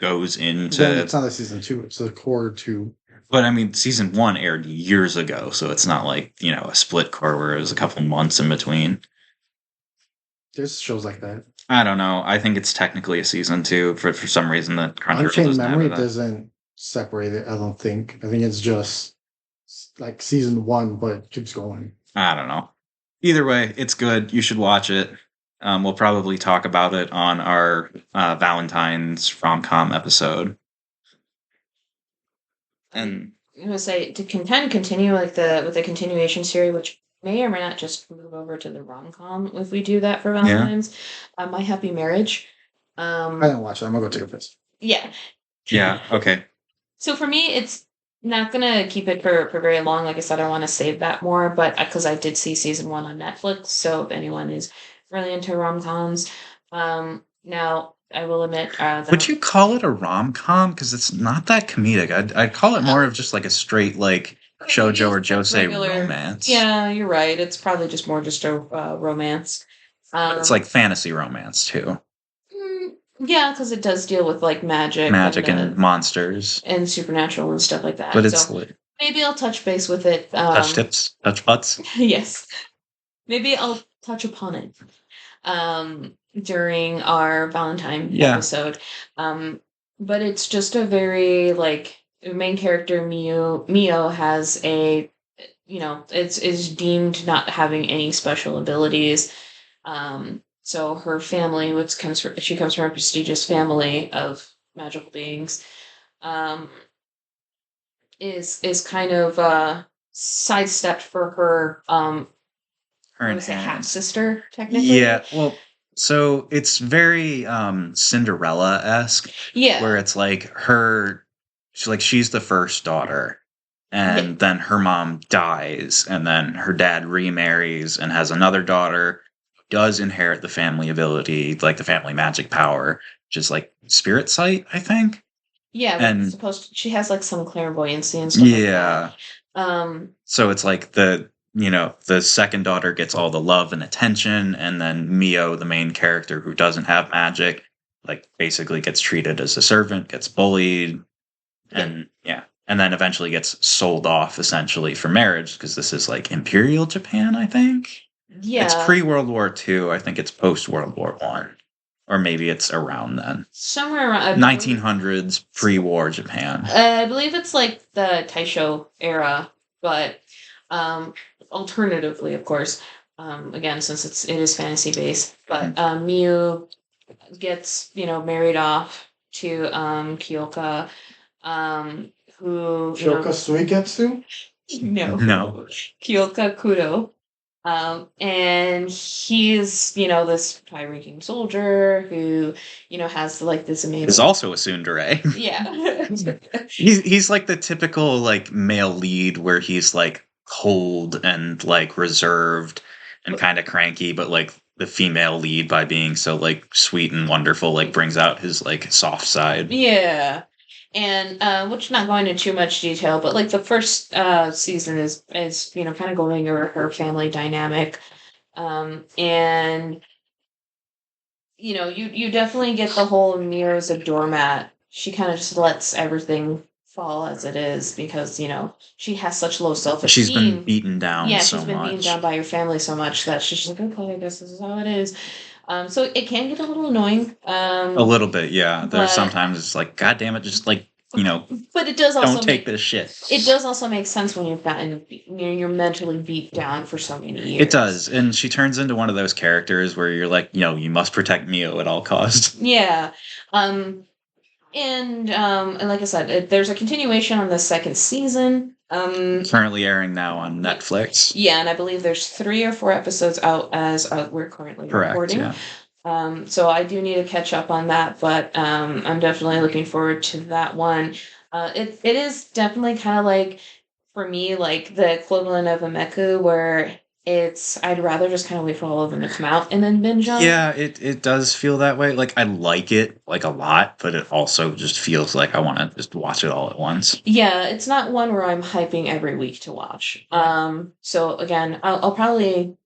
goes into. Then it's not a season 2; it's a core 2. But I mean, season 1 aired years ago, so it's not like a split core where it was a couple months in between. There's shows like that. I don't know. I think it's technically a season 2 for some reason that Crunchyroll Unchained doesn't Memory have that. doesn't separate it. I don't think. I think it's just like season 1, but it keeps going. I don't know. Either way, it's good. You should watch it. We'll probably talk about it on our Valentine's rom-com episode. And I'm gonna say to continue with the continuation series, which may or may not just move over to the rom-com if we do that for Valentine's. My Happy Marriage. I didn't watch it. I'm gonna go take a piss. Yeah. Yeah. Okay. So for me, it's not gonna keep it for very long. Like I said, I want to save that more, but because I did see season 1 on Netflix, so if anyone is really into rom-coms, now I will admit that would you call it a rom-com? Because it's not that comedic. I'd call it more of just like a straight like shoujo or josei romance. Yeah, you're right. It's probably just more just a romance. But it's like fantasy romance too. Yeah, because it does deal with like magic and monsters and supernatural and stuff like that. But it's maybe I'll touch base with it. Touch butts. Yes, maybe I'll touch upon it during our Valentine episode. But it's just a very like main character Mio has a is deemed not having any special abilities. So her family, she comes from a prestigious family of magical beings, is kind of sidestepped for her half sister technically. Yeah, well, so it's very Cinderella-esque. Yeah, where it's like she's the first daughter. And then her mom dies, and then her dad remarries and has another daughter who does inherit the family ability, like the family magic power, which is like spirit sight, I think. Yeah, and she has like some clairvoyancy and stuff. Yeah. Like that. So it's like the second daughter gets all the love and attention, and then Mio, the main character who doesn't have magic, like basically gets treated as a servant, gets bullied, and and then eventually gets sold off essentially for marriage, because this is like Imperial Japan, I think. Yeah. It's pre-World War II. I think it's post-World War I. Or maybe it's around then. Somewhere around 1900s pre-war Japan. I believe it's like the Taisho era, but alternatively, of course, again, since it is fantasy based, but Miu gets married off to Kyoka, who Kyoka Suigetsu? No. Kyoka Kudo. And he's, this high-ranking soldier who, has like this amazing. Is also a tsundere. Yeah. he's like the typical like male lead where he's like cold and like reserved and kind of cranky, but like the female lead, by being so like sweet and wonderful, like brings out his like soft side. Yeah. And which not going into too much detail, but like the first season is kind of going over her family dynamic, and you definitely get the whole Mio as a doormat. She kind of just lets everything fall as it is because she has such low self-esteem. She's been beaten down. Yeah, she's been beaten down by her family so much that she's like, okay, I guess this is how it is. So it can get a little annoying. A little bit, yeah. There's sometimes it's like, God damn it, just like, but it does also don't take this shit. It does also make sense when you're mentally beat down for so many years. It does, and she turns into one of those characters where you're like, you must protect Mio at all costs. Yeah, and like I said, there's a continuation on the second season. Currently airing now on Netflix. Yeah, and I believe there's 3 or 4 episodes out as we're currently recording. Yeah. So I do need to catch up on that, but I'm definitely looking forward to that one. It is definitely kind of like, for me, like the equivalent of Ameku, where I'd rather just kind of wait for all of them to come out and then binge on. Yeah, it does feel that way. Like, I like it like a lot, but it also just feels like I want to just watch it all at once. Yeah, it's not one where I'm hyping every week to watch. So again, I'll probably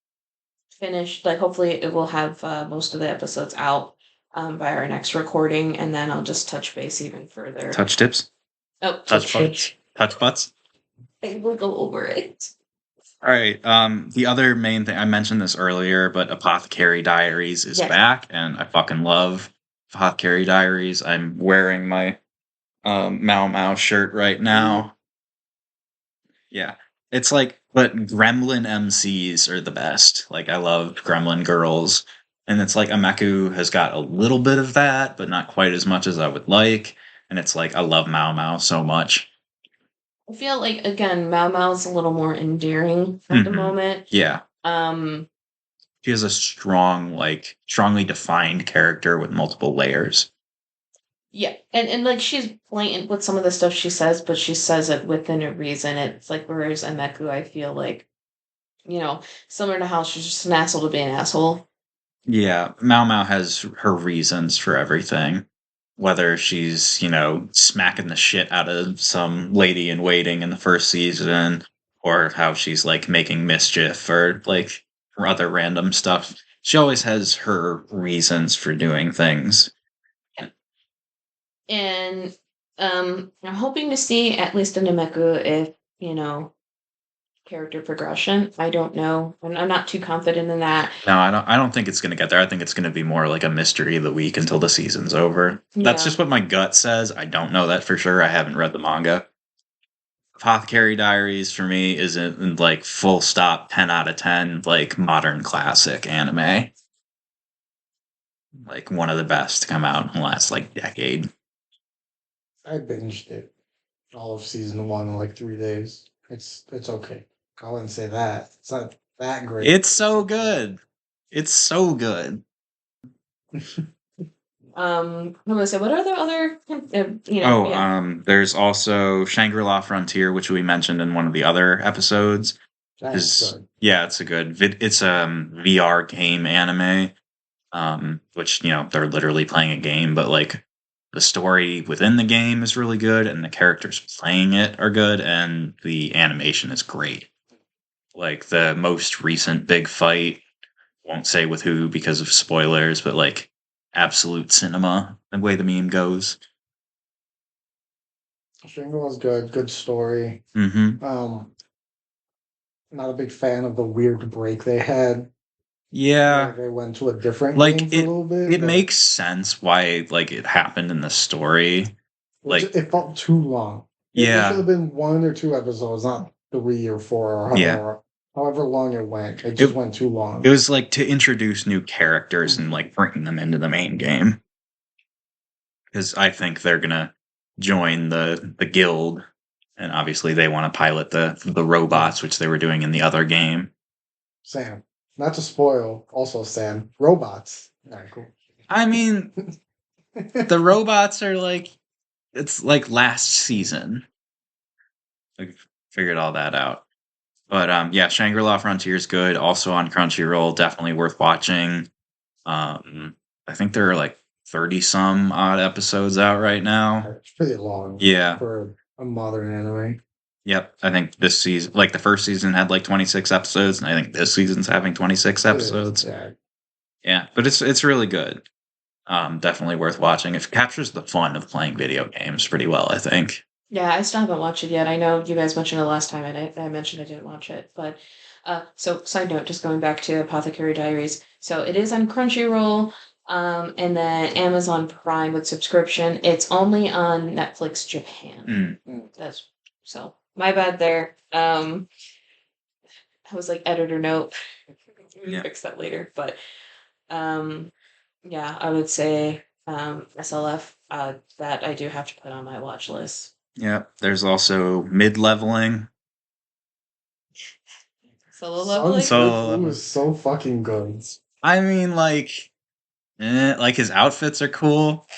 finish, like hopefully it will have most of the episodes out by our next recording, and then I'll just touch base even further. Touch tips? Oh, touch butts. Touch butts? I will go over it. All right. The other main thing, I mentioned this earlier, but Apothecary Diaries is back, and I fucking love Apothecary Diaries. I'm wearing my Mau Mau shirt right now. Yeah. It's like, but Gremlin MCs are the best. Like, I love Gremlin Girls. And it's like Ameku has got a little bit of that, but not quite as much as I would like. And it's like, I love Mau Mau so much. I feel like, again, Mau Mau's a little more endearing at the moment. Yeah. She has a strong, like, strongly defined character with multiple layers. Yeah, and like she's blatant with some of the stuff she says, but she says it within a reason. It's like, whereas Ameku, I feel like, similar to how she's just an asshole to be an asshole. Yeah, Mau Mau has her reasons for everything. Whether she's, smacking the shit out of some lady in waiting in the first season, or how she's, like, making mischief, or, like, other random stuff. She always has her reasons for doing things. Yeah. And I'm hoping to see, at least in Ameku, if, character progression. I don't know. I'm not too confident in that. No, I don't think it's going to get there. I think it's going to be more like a mystery of the week until the season's over. Yeah. That's just what my gut says. I don't know that for sure. I haven't read the manga. Apothecary Diaries for me is in like full stop 10 out of 10 like modern classic anime. Like one of the best to come out in the last like decade. I binged it all of season 1 in like 3 days. It's okay. I wouldn't say that. It's not that great. It's so good. It's so good. I'm gonna say, what are the other? There's also Shangri-La Frontier, which we mentioned in one of the other episodes. That's good. Yeah, it's a good. It's a VR game anime, which they're literally playing a game, but like the story within the game is really good, and the characters playing it are good, and the animation is great. Like the most recent big fight, won't say with who because of spoilers, but like absolute cinema, the way the meme goes. Shangri-La's good story. Mm-hmm. Not a big fan of the weird break they had. Yeah, they went to a different game for a little bit. It makes sense why like it happened in the story. Like it felt too long. It should have been 1 or 2 episodes, not 3 or 4 or however long it went. It just went too long. It was like to introduce new characters and like bring them into the main game. Because I think they're gonna join the guild, and obviously they want to pilot the robots, which they were doing in the other game. Sam, not to spoil, also Sam, robots. All right, cool. I mean, the robots are like, it's like last season. I figured all that out. But yeah, Shangri-La Frontier is good. Also on Crunchyroll, definitely worth watching. I think there are like 30 some odd episodes out right now. It's pretty long. Yeah. For a modern anime. Yep. I think this season, like the first season had like 26 episodes, and I think this season's having 26 episodes. Yeah, but it's really good. Definitely worth watching. It captures the fun of playing video games pretty well, I think. Yeah, I still haven't watched it yet. I know you guys mentioned it last time, and I mentioned I didn't watch it. But so side note, just going back to Apothecary Diaries. So it is on Crunchyroll, and then Amazon Prime with subscription. It's only on Netflix Japan. That's so my bad there. I was like editor note. Fix that later, but yeah, I would say SLF that I do have to put on my watch list. Yeah, there's also mid-leveling. Solo leveling? It was so fucking good. I mean, like his outfits are cool.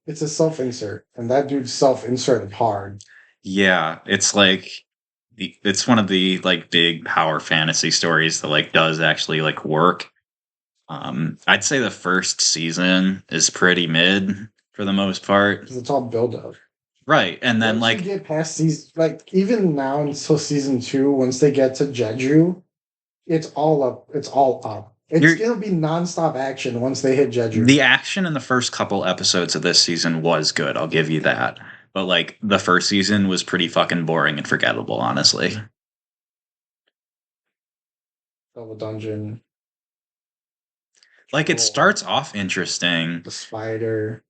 It's a self-insert, and that dude self-inserted hard. Yeah, it's like it's one of the like big power fantasy stories that like does actually like work. I'd say the first season is pretty mid for the most part. Because it's all build-up. Right, and then once you get past season, like even now until season 2, once they get to Jeju, it's all up. It's all up. It's gonna be nonstop action once they hit Jeju. The action in the first couple episodes of this season was good. I'll give you that. But like the first season was pretty fucking boring and forgettable, honestly. Double Dungeon. Like it starts off interesting. The spider.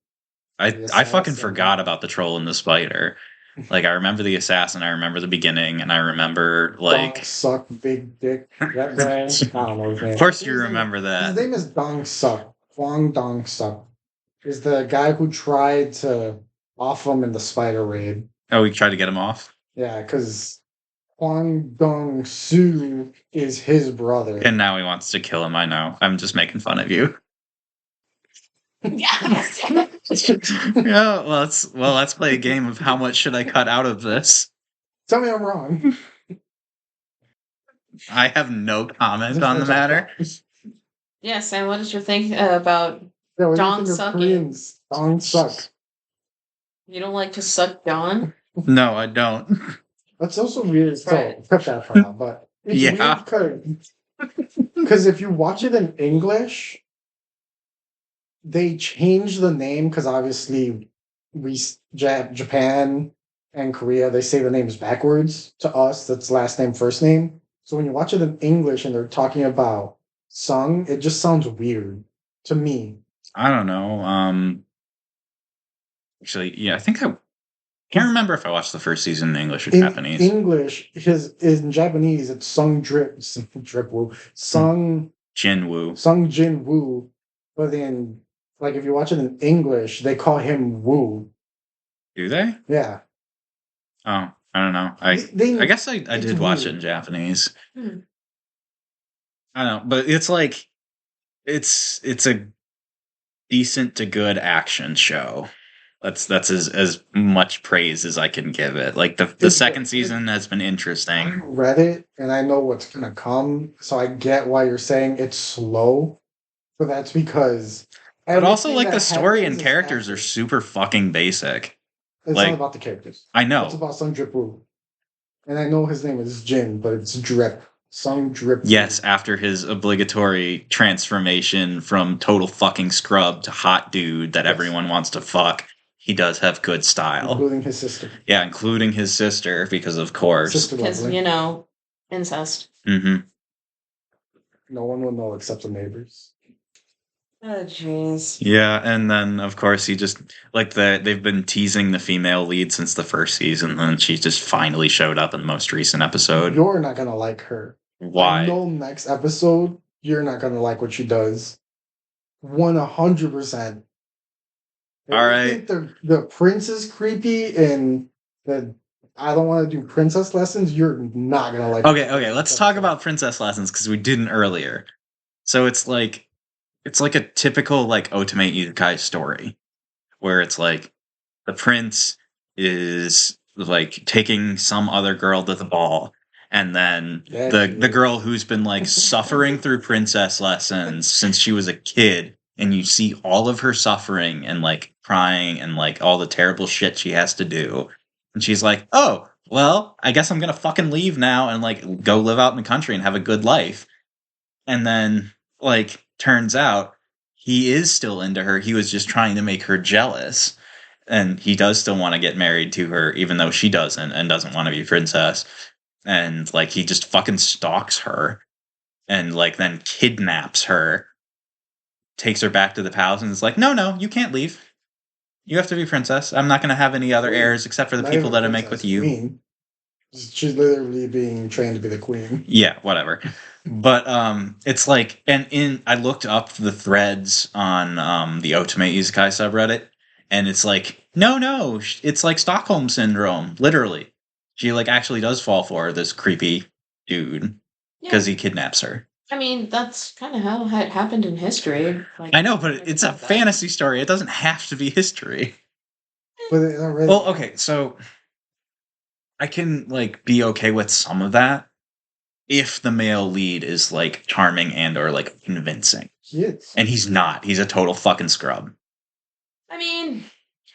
I fucking forgot about the troll and the spider. Like I remember the assassin, I remember the beginning, and I remember like Dong Suck Big Dick. That guy. I don't know his name. Of course you remember that. His name is Dong Suck. Huang Dong Suck. Is the guy who tried to off him in the spider raid. Oh, we tried to get him off? Yeah, because Huang Dong Su is his brother. And now he wants to kill him, I know. I'm just making fun of you. Yeah, let's play a game of how much should I cut out of this. Tell me I'm wrong. I have no comment on the matter. Yes, and what is your thing about Dong sucking? Dong suck. You don't like to suck Dawn? No, I don't. That's also weird. So cut that part out, but it's weird because if you watch it in English, they change the name because obviously Japan and Korea, they say the names backwards. To us, that's last name, first name. So when you watch it in English and they're talking about Sung, it just sounds weird to me. I don't know. Actually, yeah, I think I can't remember if I watched the first season in English or Japanese. English, in Japanese, it's Sung Drip Woo. Sung Jin Woo. Sung Jin Woo. But then, like, if you watch it in English, they call him Woo. Do they? Yeah. Oh, I don't know. I guess I did watch it in Japanese. I don't know, but it's like it's a decent to good action show. That's as much praise as I can give it. Like the second season has been interesting. I read it and I know what's gonna come, so I get why you're saying it's slow. But that's because but also like the story and characters are super fucking basic. It's not about the characters. I know. It's about Sung Drip Woo. And I know his name is Jin, but it's Drip. Sung Drip Woo. Yes, after his obligatory transformation from total fucking scrub to hot dude that everyone wants to fuck, he does have good style. Including his sister. Yeah, including his sister, because of course. Because, incest. Mm-hmm. No one will know except the neighbors. Oh, jeez. Yeah, and then, of course, he just, like, they've been teasing the female lead since the first season, and she just finally showed up in the most recent episode. You're not gonna like her. Why? I know next episode, you're not gonna like what she does. 100%. All right. The prince is creepy, and I don't want to do princess lessons. You're not gonna like. Okay. Let's talk about princess lessons because we didn't earlier. So it's like a typical like Otome Isekai story, where it's like the prince is like taking some other girl to the ball, and then the girl who's been like suffering through princess lessons since she was a kid. And you see all of her suffering and like crying and like all the terrible shit she has to do. And she's like, oh, well, I guess I'm going to fucking leave now and like go live out in the country and have a good life. And then like turns out he is still into her. He was just trying to make her jealous. And he does still want to get married to her, even though she doesn't and doesn't want to be princess. And like he just fucking stalks her and like then kidnaps her. Takes her back to the palace and is like, no, you can't leave. You have to be princess. I'm not going to have any other heirs except for the people that I make with you. Queen. She's literally being trained to be the queen. Yeah, whatever. But it's like, and I looked up the threads on the Otome Isekai subreddit, and it's like, no, it's like Stockholm Syndrome, literally. She like actually does fall for this creepy dude because he kidnaps her. I mean, that's kind of how it happened in history. Like, I know, but it's a fantasy story. It doesn't have to be history. But really... Well, okay, so I can like be okay with some of that if the male lead is like charming and or like convincing. Yes. And he's not. He's a total fucking scrub. I mean,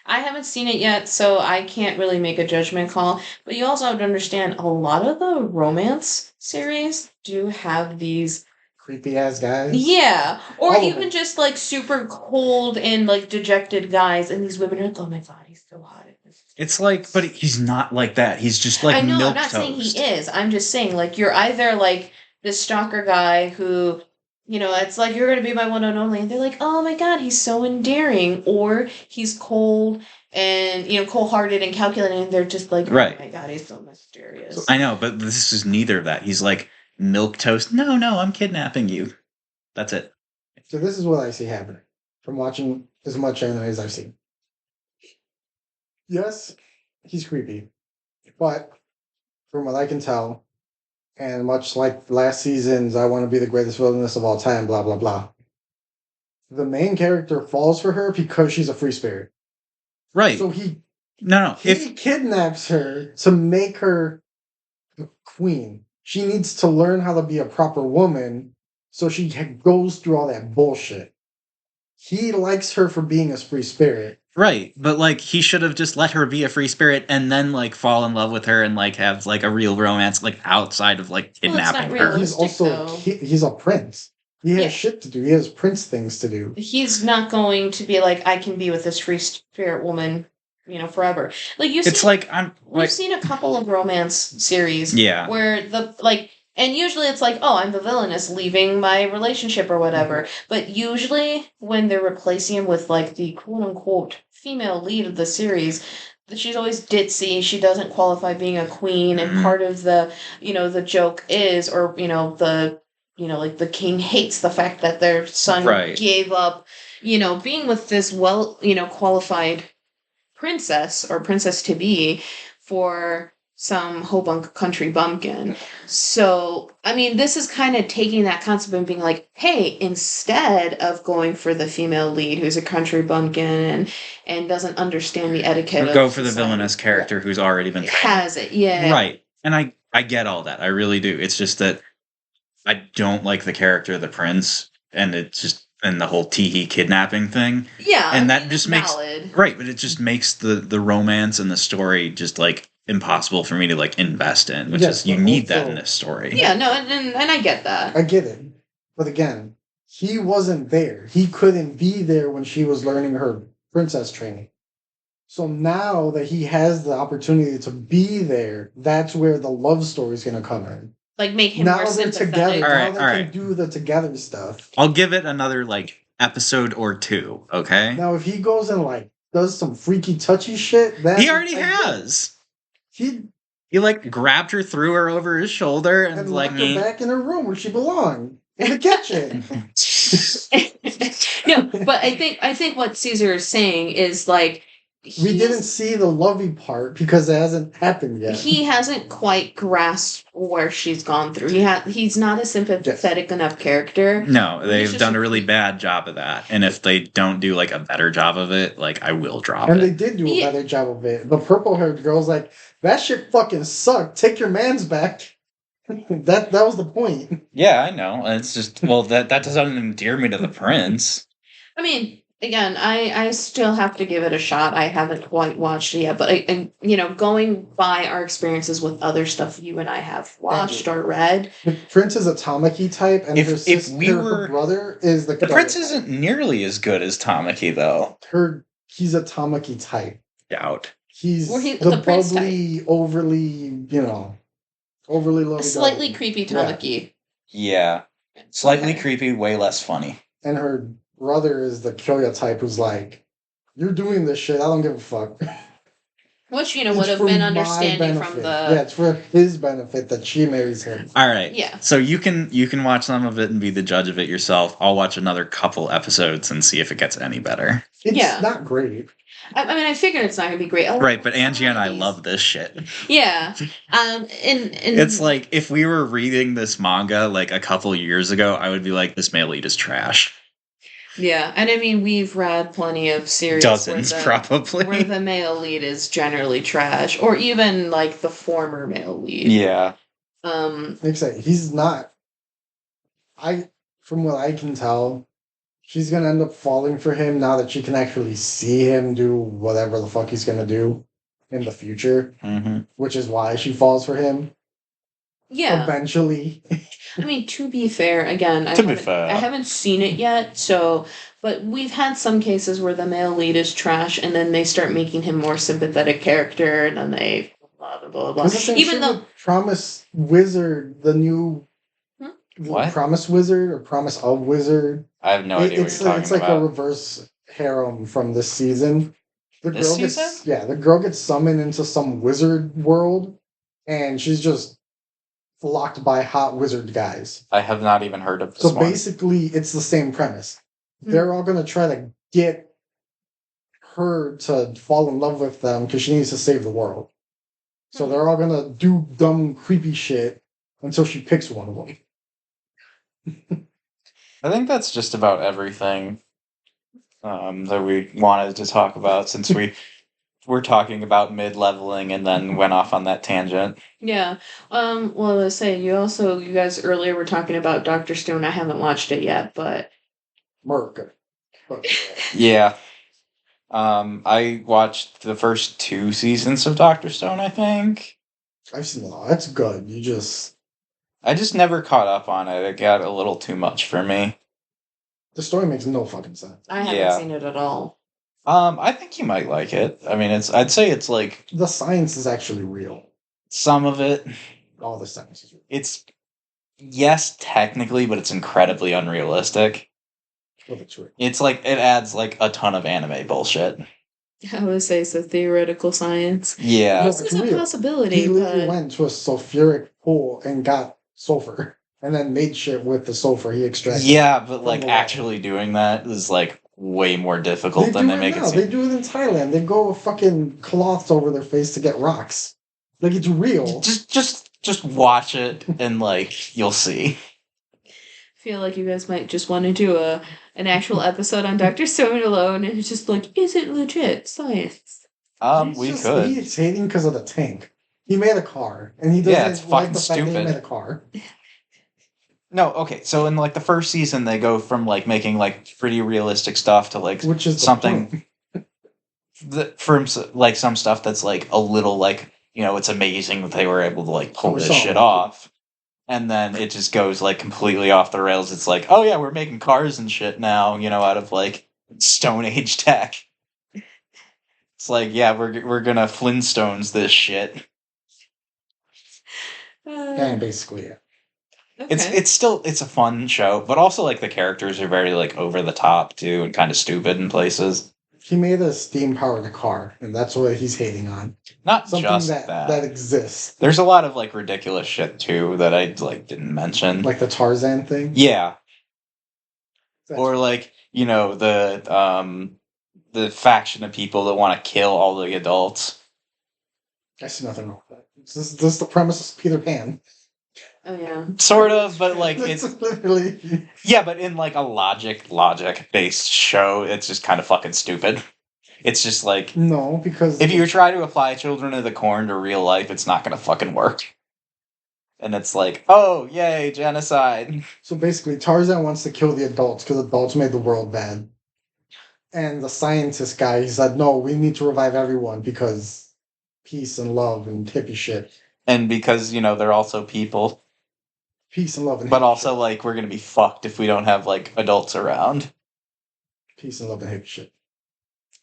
I haven't seen it yet, so I can't really make a judgment call. But you also have to understand a lot of the romance series do have these creepy ass guys. Yeah, or All of even them. just like super cold and like dejected guys, and these women are like, "Oh my god, he's so hot." It's like, but he's not like that. He's just like I know. I'm milk not saying he toast. is. I'm just saying like you're either like this stalker guy who, it's like you're gonna be my one and only, and they're like, "Oh my god, he's so endearing," or he's cold and cold-hearted and calculating, and they're just like, Right. "Oh my god, he's so mysterious." So- I know, but this is neither of that. He's like milk toast. No, I'm kidnapping you. That's it. So this is what I see happening from watching as much anime as I've seen. Yes, he's creepy, but from what I can tell, and much like last season's I Want to Be the Greatest Villainess of All Time, blah, blah, blah, the main character falls for her because she's a free spirit. Right. So he kidnaps her to make her the queen. She needs to learn how to be a proper woman, so she goes through all that bullshit. He likes her for being a free spirit. Right, but like he should have just let her be a free spirit and then like fall in love with her and like have like a real romance like outside of like Well, it's not kidnapping her. He's also though. he's a prince. He has Yeah. shit to do. He has prince things to do. He's not going to be like, I can be with this free spirit woman, forever. Like It's like we've seen a couple of romance series, Yeah. where and usually it's like, oh, I'm the villainess leaving my relationship or whatever. Mm-hmm. But usually when they're replacing him with like the quote unquote female lead of the series, she's always ditzy. She doesn't qualify being a queen, and part of the the joke is, or like the king hates the fact that their son Right. gave up, being with this qualified princess or princess to be for some hobunk country bumpkin. So, I mean, this is kind of taking that concept and being like, hey, instead of going for the female lead who's a country bumpkin and doesn't understand the etiquette go of for the society, villainous character who's already been trained. has it, yeah. Right. And I get all that. I really do. It's just that I don't like the character of the prince, and it's just and the whole Teehee kidnapping thing. Yeah, and that just makes valid. Right, but it just makes the romance and the story just like impossible for me to like invest in, which is you need that in this story. Yeah, no, and I get that. I get it. But again, he wasn't there. He couldn't be there when she was learning her princess training. So now that he has the opportunity to be there, that's where the love story is going to come in. Like make him now more they're sympathetic. together. All Now right, they can do the together stuff. I'll give it another like episode or two, okay? Now if he goes and like does some freaky touchy shit, then He already has. He like grabbed her, threw her over his shoulder, and like locked her back in her room where she belonged. In the kitchen. No, but I think what Caesar is saying is like we didn't see the lovey part because it hasn't happened yet. He hasn't quite grasped where she's gone through. He's not a sympathetic enough character. No, they've done a really bad job of that. And if they don't do like a better job of it, like I will drop and it. they did do a better job of it. The purple haired girl's like, that shit fucking sucked. Take your man's back. that was the point. Yeah, I know. It's just that doesn't endear me to the prince. I mean, again, I still have to give it a shot. I haven't quite watched it yet, but going by our experiences with other stuff you and I have watched or read, the prince is a Tamaki type, and her brother is the prince isn't nearly as good as Tamaki though. He's a Tamaki type. Doubt. He's the bubbly, overly lovely, slightly creepy Tamaki. Yeah, slightly creepy, way less funny. And her brother is the Kyoya type who's like, you're doing this shit, I don't give a fuck. Which, would have been understanding from the... Yeah, it's for his benefit that she marries him. Alright. Yeah. So you can watch some of it and be the judge of it yourself. I'll watch another couple episodes and see if it gets any better. It's not great. I mean, I figured it's not going to be great. Right, but Angie and I love this shit. Yeah. And it's like, if we were reading this manga like a couple years ago, I would be like, this male lead is trash. Yeah, and I mean, we've read plenty of series dozens probably where the male lead is generally trash, or even like the former male lead. Yeah. Like I say, he's not. From what I can tell, she's gonna end up falling for him now that she can actually see him do whatever the fuck he's gonna do in the future, which is why she falls for him. Yeah. Eventually. I mean, to be fair, again, I haven't seen it yet, so... But we've had some cases where the male lead is trash, and then they start making him more sympathetic character, and then they... blah, blah, blah, blah. Even though... Promise Wizard, the new... What? Promise Wizard or Promise of Wizard. I have no idea what you're talking about. It's like a reverse harem from this season. This season? The girl gets summoned into some wizard world, and she's just flocked by hot wizard guys. I have not even heard of this one. Basically, it's the same premise. They're all going to try to get her to fall in love with them because she needs to save the world. So they're all going to do dumb, creepy shit until she picks one of them. I think that's just about everything that we wanted to talk about, since we were talking about mid-leveling and then went off on that tangent. Yeah. Well, let's say you guys earlier were talking about Dr. Stone. I haven't watched it yet, but... Yeah. I watched the first 2 seasons of Dr. Stone, I think. I've seen that's good. I just never caught up on it. It got a little too much for me. The story makes no fucking sense. I haven't seen it at all. I think you might like it. I mean, I'd say it's like... The science is actually real. Some of it. All the science is real. It's... Yes, technically, but it's incredibly unrealistic. It's like, it adds like a ton of anime bullshit. I would say it's a theoretical science. Yeah. This is a possibility. He literally went to a sulfuric pool and got sulfur, and then made shit with the sulfur he extracted. Yeah, but like actually doing that is like way more difficult than they make it seem. They do it in Thailand. They go with fucking cloths over their face to get rocks. Like, it's real. Just watch it and like you'll see. I feel like you guys might just want to do an actual episode on Dr. Stone alone, and it's just like, is it legit science? We could. He's hating because of the tank. He made a car, and he doesn't like the fact that he made a car. No, okay. So in like the first season, they go from like making like pretty realistic stuff to like something from like some stuff that's like a little like, you know, it's amazing that they were able to like pull this shit off. And then it just goes like completely off the rails. It's like, oh yeah, we're making cars and shit now, you know, out of like Stone Age tech. It's like, yeah, we're gonna Flintstones this shit. Yeah, basically, yeah. Okay. It's a fun show, but also like the characters are very like over the top too and kind of stupid in places. He made a steam powered car, and that's what he's hating on. Not something just that exists. There's a lot of like ridiculous shit too that I like didn't mention, like the Tarzan thing. Yeah, or like, you know, the faction of people that want to kill all the adults. I see nothing wrong with that. This is the premise of Peter Pan. Oh yeah, sort of, but like it's literally but in like a logic based show, it's just kind of fucking stupid. It's just like, no, because if you try to apply Children of the Corn to real life, it's not gonna fucking work. And it's like, oh yay, genocide. So basically, Tarzan wants to kill the adults because adults made the world bad. And the scientist guy, he said, no, we need to revive everyone because peace and love and hippie shit. And because, you know, they're also people. Peace and love and hippie but also, shit. Like, we're gonna be fucked if we don't have, like, adults around. Peace and love and hippie shit.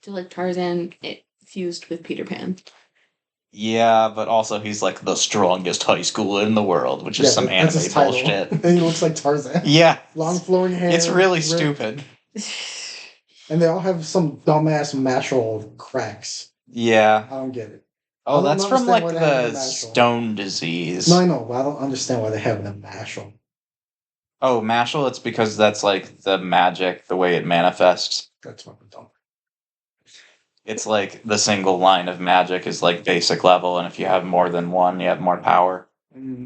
So, like, Tarzan fused with Peter Pan. Yeah, but also he's, like, the strongest high schooler in the world, which is some anime bullshit. And he looks like Tarzan. Yeah. Long flowing hair. It's really stupid. And they all have some dumbass mashal cracks. Yeah. I don't get it. Oh, that's from, like, the stone disease. No, I know, but I don't understand why they have a mashal. Oh, mashal? It's because that's, like, the magic, the way it manifests. That's fucking dumb. It's like the single line of magic is, like, basic level, and if you have more than one, you have more power. Mm-hmm.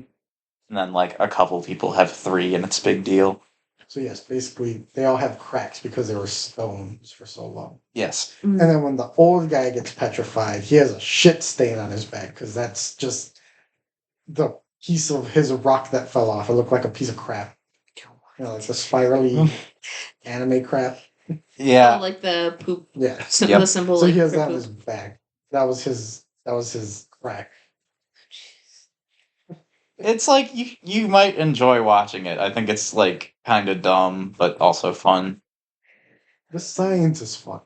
And then, like, a couple people have 3, and it's a big deal. So yes, basically, they all have cracks because they were stones for so long. Yes. Mm-hmm. And then when the old guy gets petrified, he has a shit stain on his back because that's just the piece of his rock that fell off. It looked like a piece of crap. You know, like the spirally anime crap. Yeah. Oh, like the poop. Yeah. The symbol. So he has that on his back. That was his crack. It's like you might enjoy watching it. I think it's like kind of dumb, but also fun. The science is fun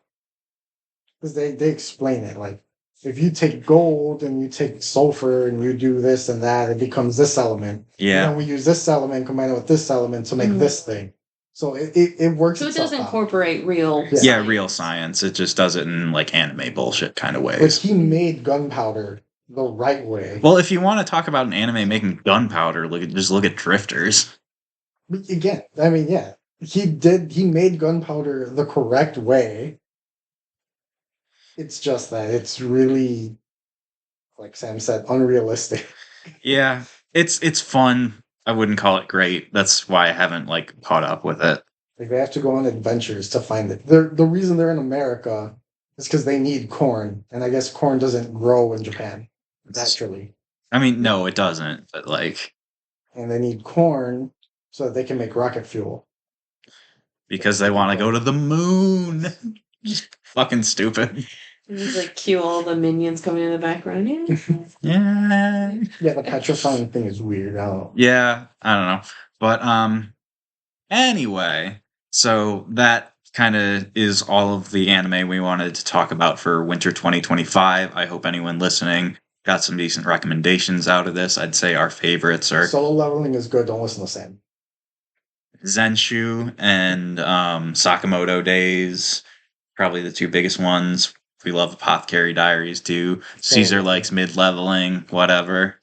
because they explain it. Like if you take gold and you take sulfur and you do this and that, it becomes this element. Yeah. And then we use this element combined with this element to make this thing. So it works. So it does itself out. incorporate real Yeah, real science. It just does it in like anime bullshit kind of ways. But he made gunpowder the right way. Well, if you want to talk about an anime making gunpowder, just look at Drifters. But again, I mean, yeah, he made gunpowder the correct way. It's just that it's really, like Sam said, unrealistic. Yeah, it's fun. I wouldn't call it great. That's why I haven't like caught up with it. Like they have to go on adventures to find it. The reason they're in America is because they need corn, and I guess corn doesn't grow in Japan naturally. I mean, no, it doesn't. But like, and they need corn so that they can make rocket fuel. Because they want to go to the moon. Just fucking stupid. And just like cue all the minions coming in the background. Yeah. Yeah, the petrifying thing is weird. I don't know. Yeah, I don't know. But anyway, so that kind of is all of the anime we wanted to talk about for winter 2025. I hope anyone listening got some decent recommendations out of this. I'd say our favorites are Solo Leveling is good. Don't listen to Sam. Zenshu and Sakamoto Days, probably the two biggest ones. We love Apothecary Diaries too. Caesar likes mid-leveling, whatever.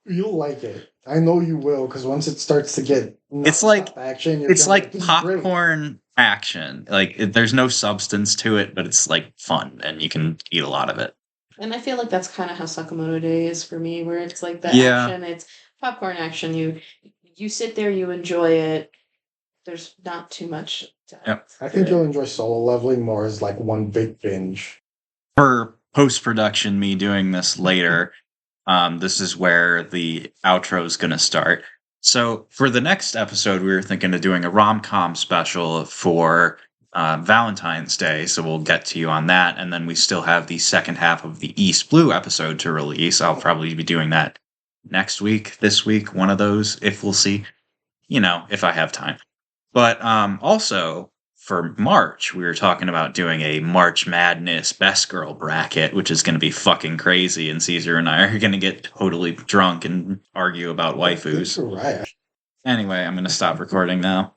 You'll like it. I know you will, because once it starts to get it's like action, it's like popcorn action. Like there's no substance to it, but it's like fun, and you can eat a lot of it. And I feel like that's kind of how Sakamoto Day is for me, where it's like the action. It's popcorn action. You sit there, you enjoy it. There's not too much. I think you'll enjoy Solo Leveling more as like one big binge. For post-production, me doing this later, this is where the outro is going to start. So for the next episode, we were thinking of doing a rom-com special for Valentine's Day, so we'll get to you on that. And then we still have the second half of the East Blue episode to release. I'll probably be doing that next week, this week, one of those, if we'll see, if I have time. But also for March, we were talking about doing a March Madness Best Girl bracket, which is going to be fucking crazy. And Caesar and I are going to get totally drunk and argue about waifus. Right. Anyway, I'm going to stop recording now.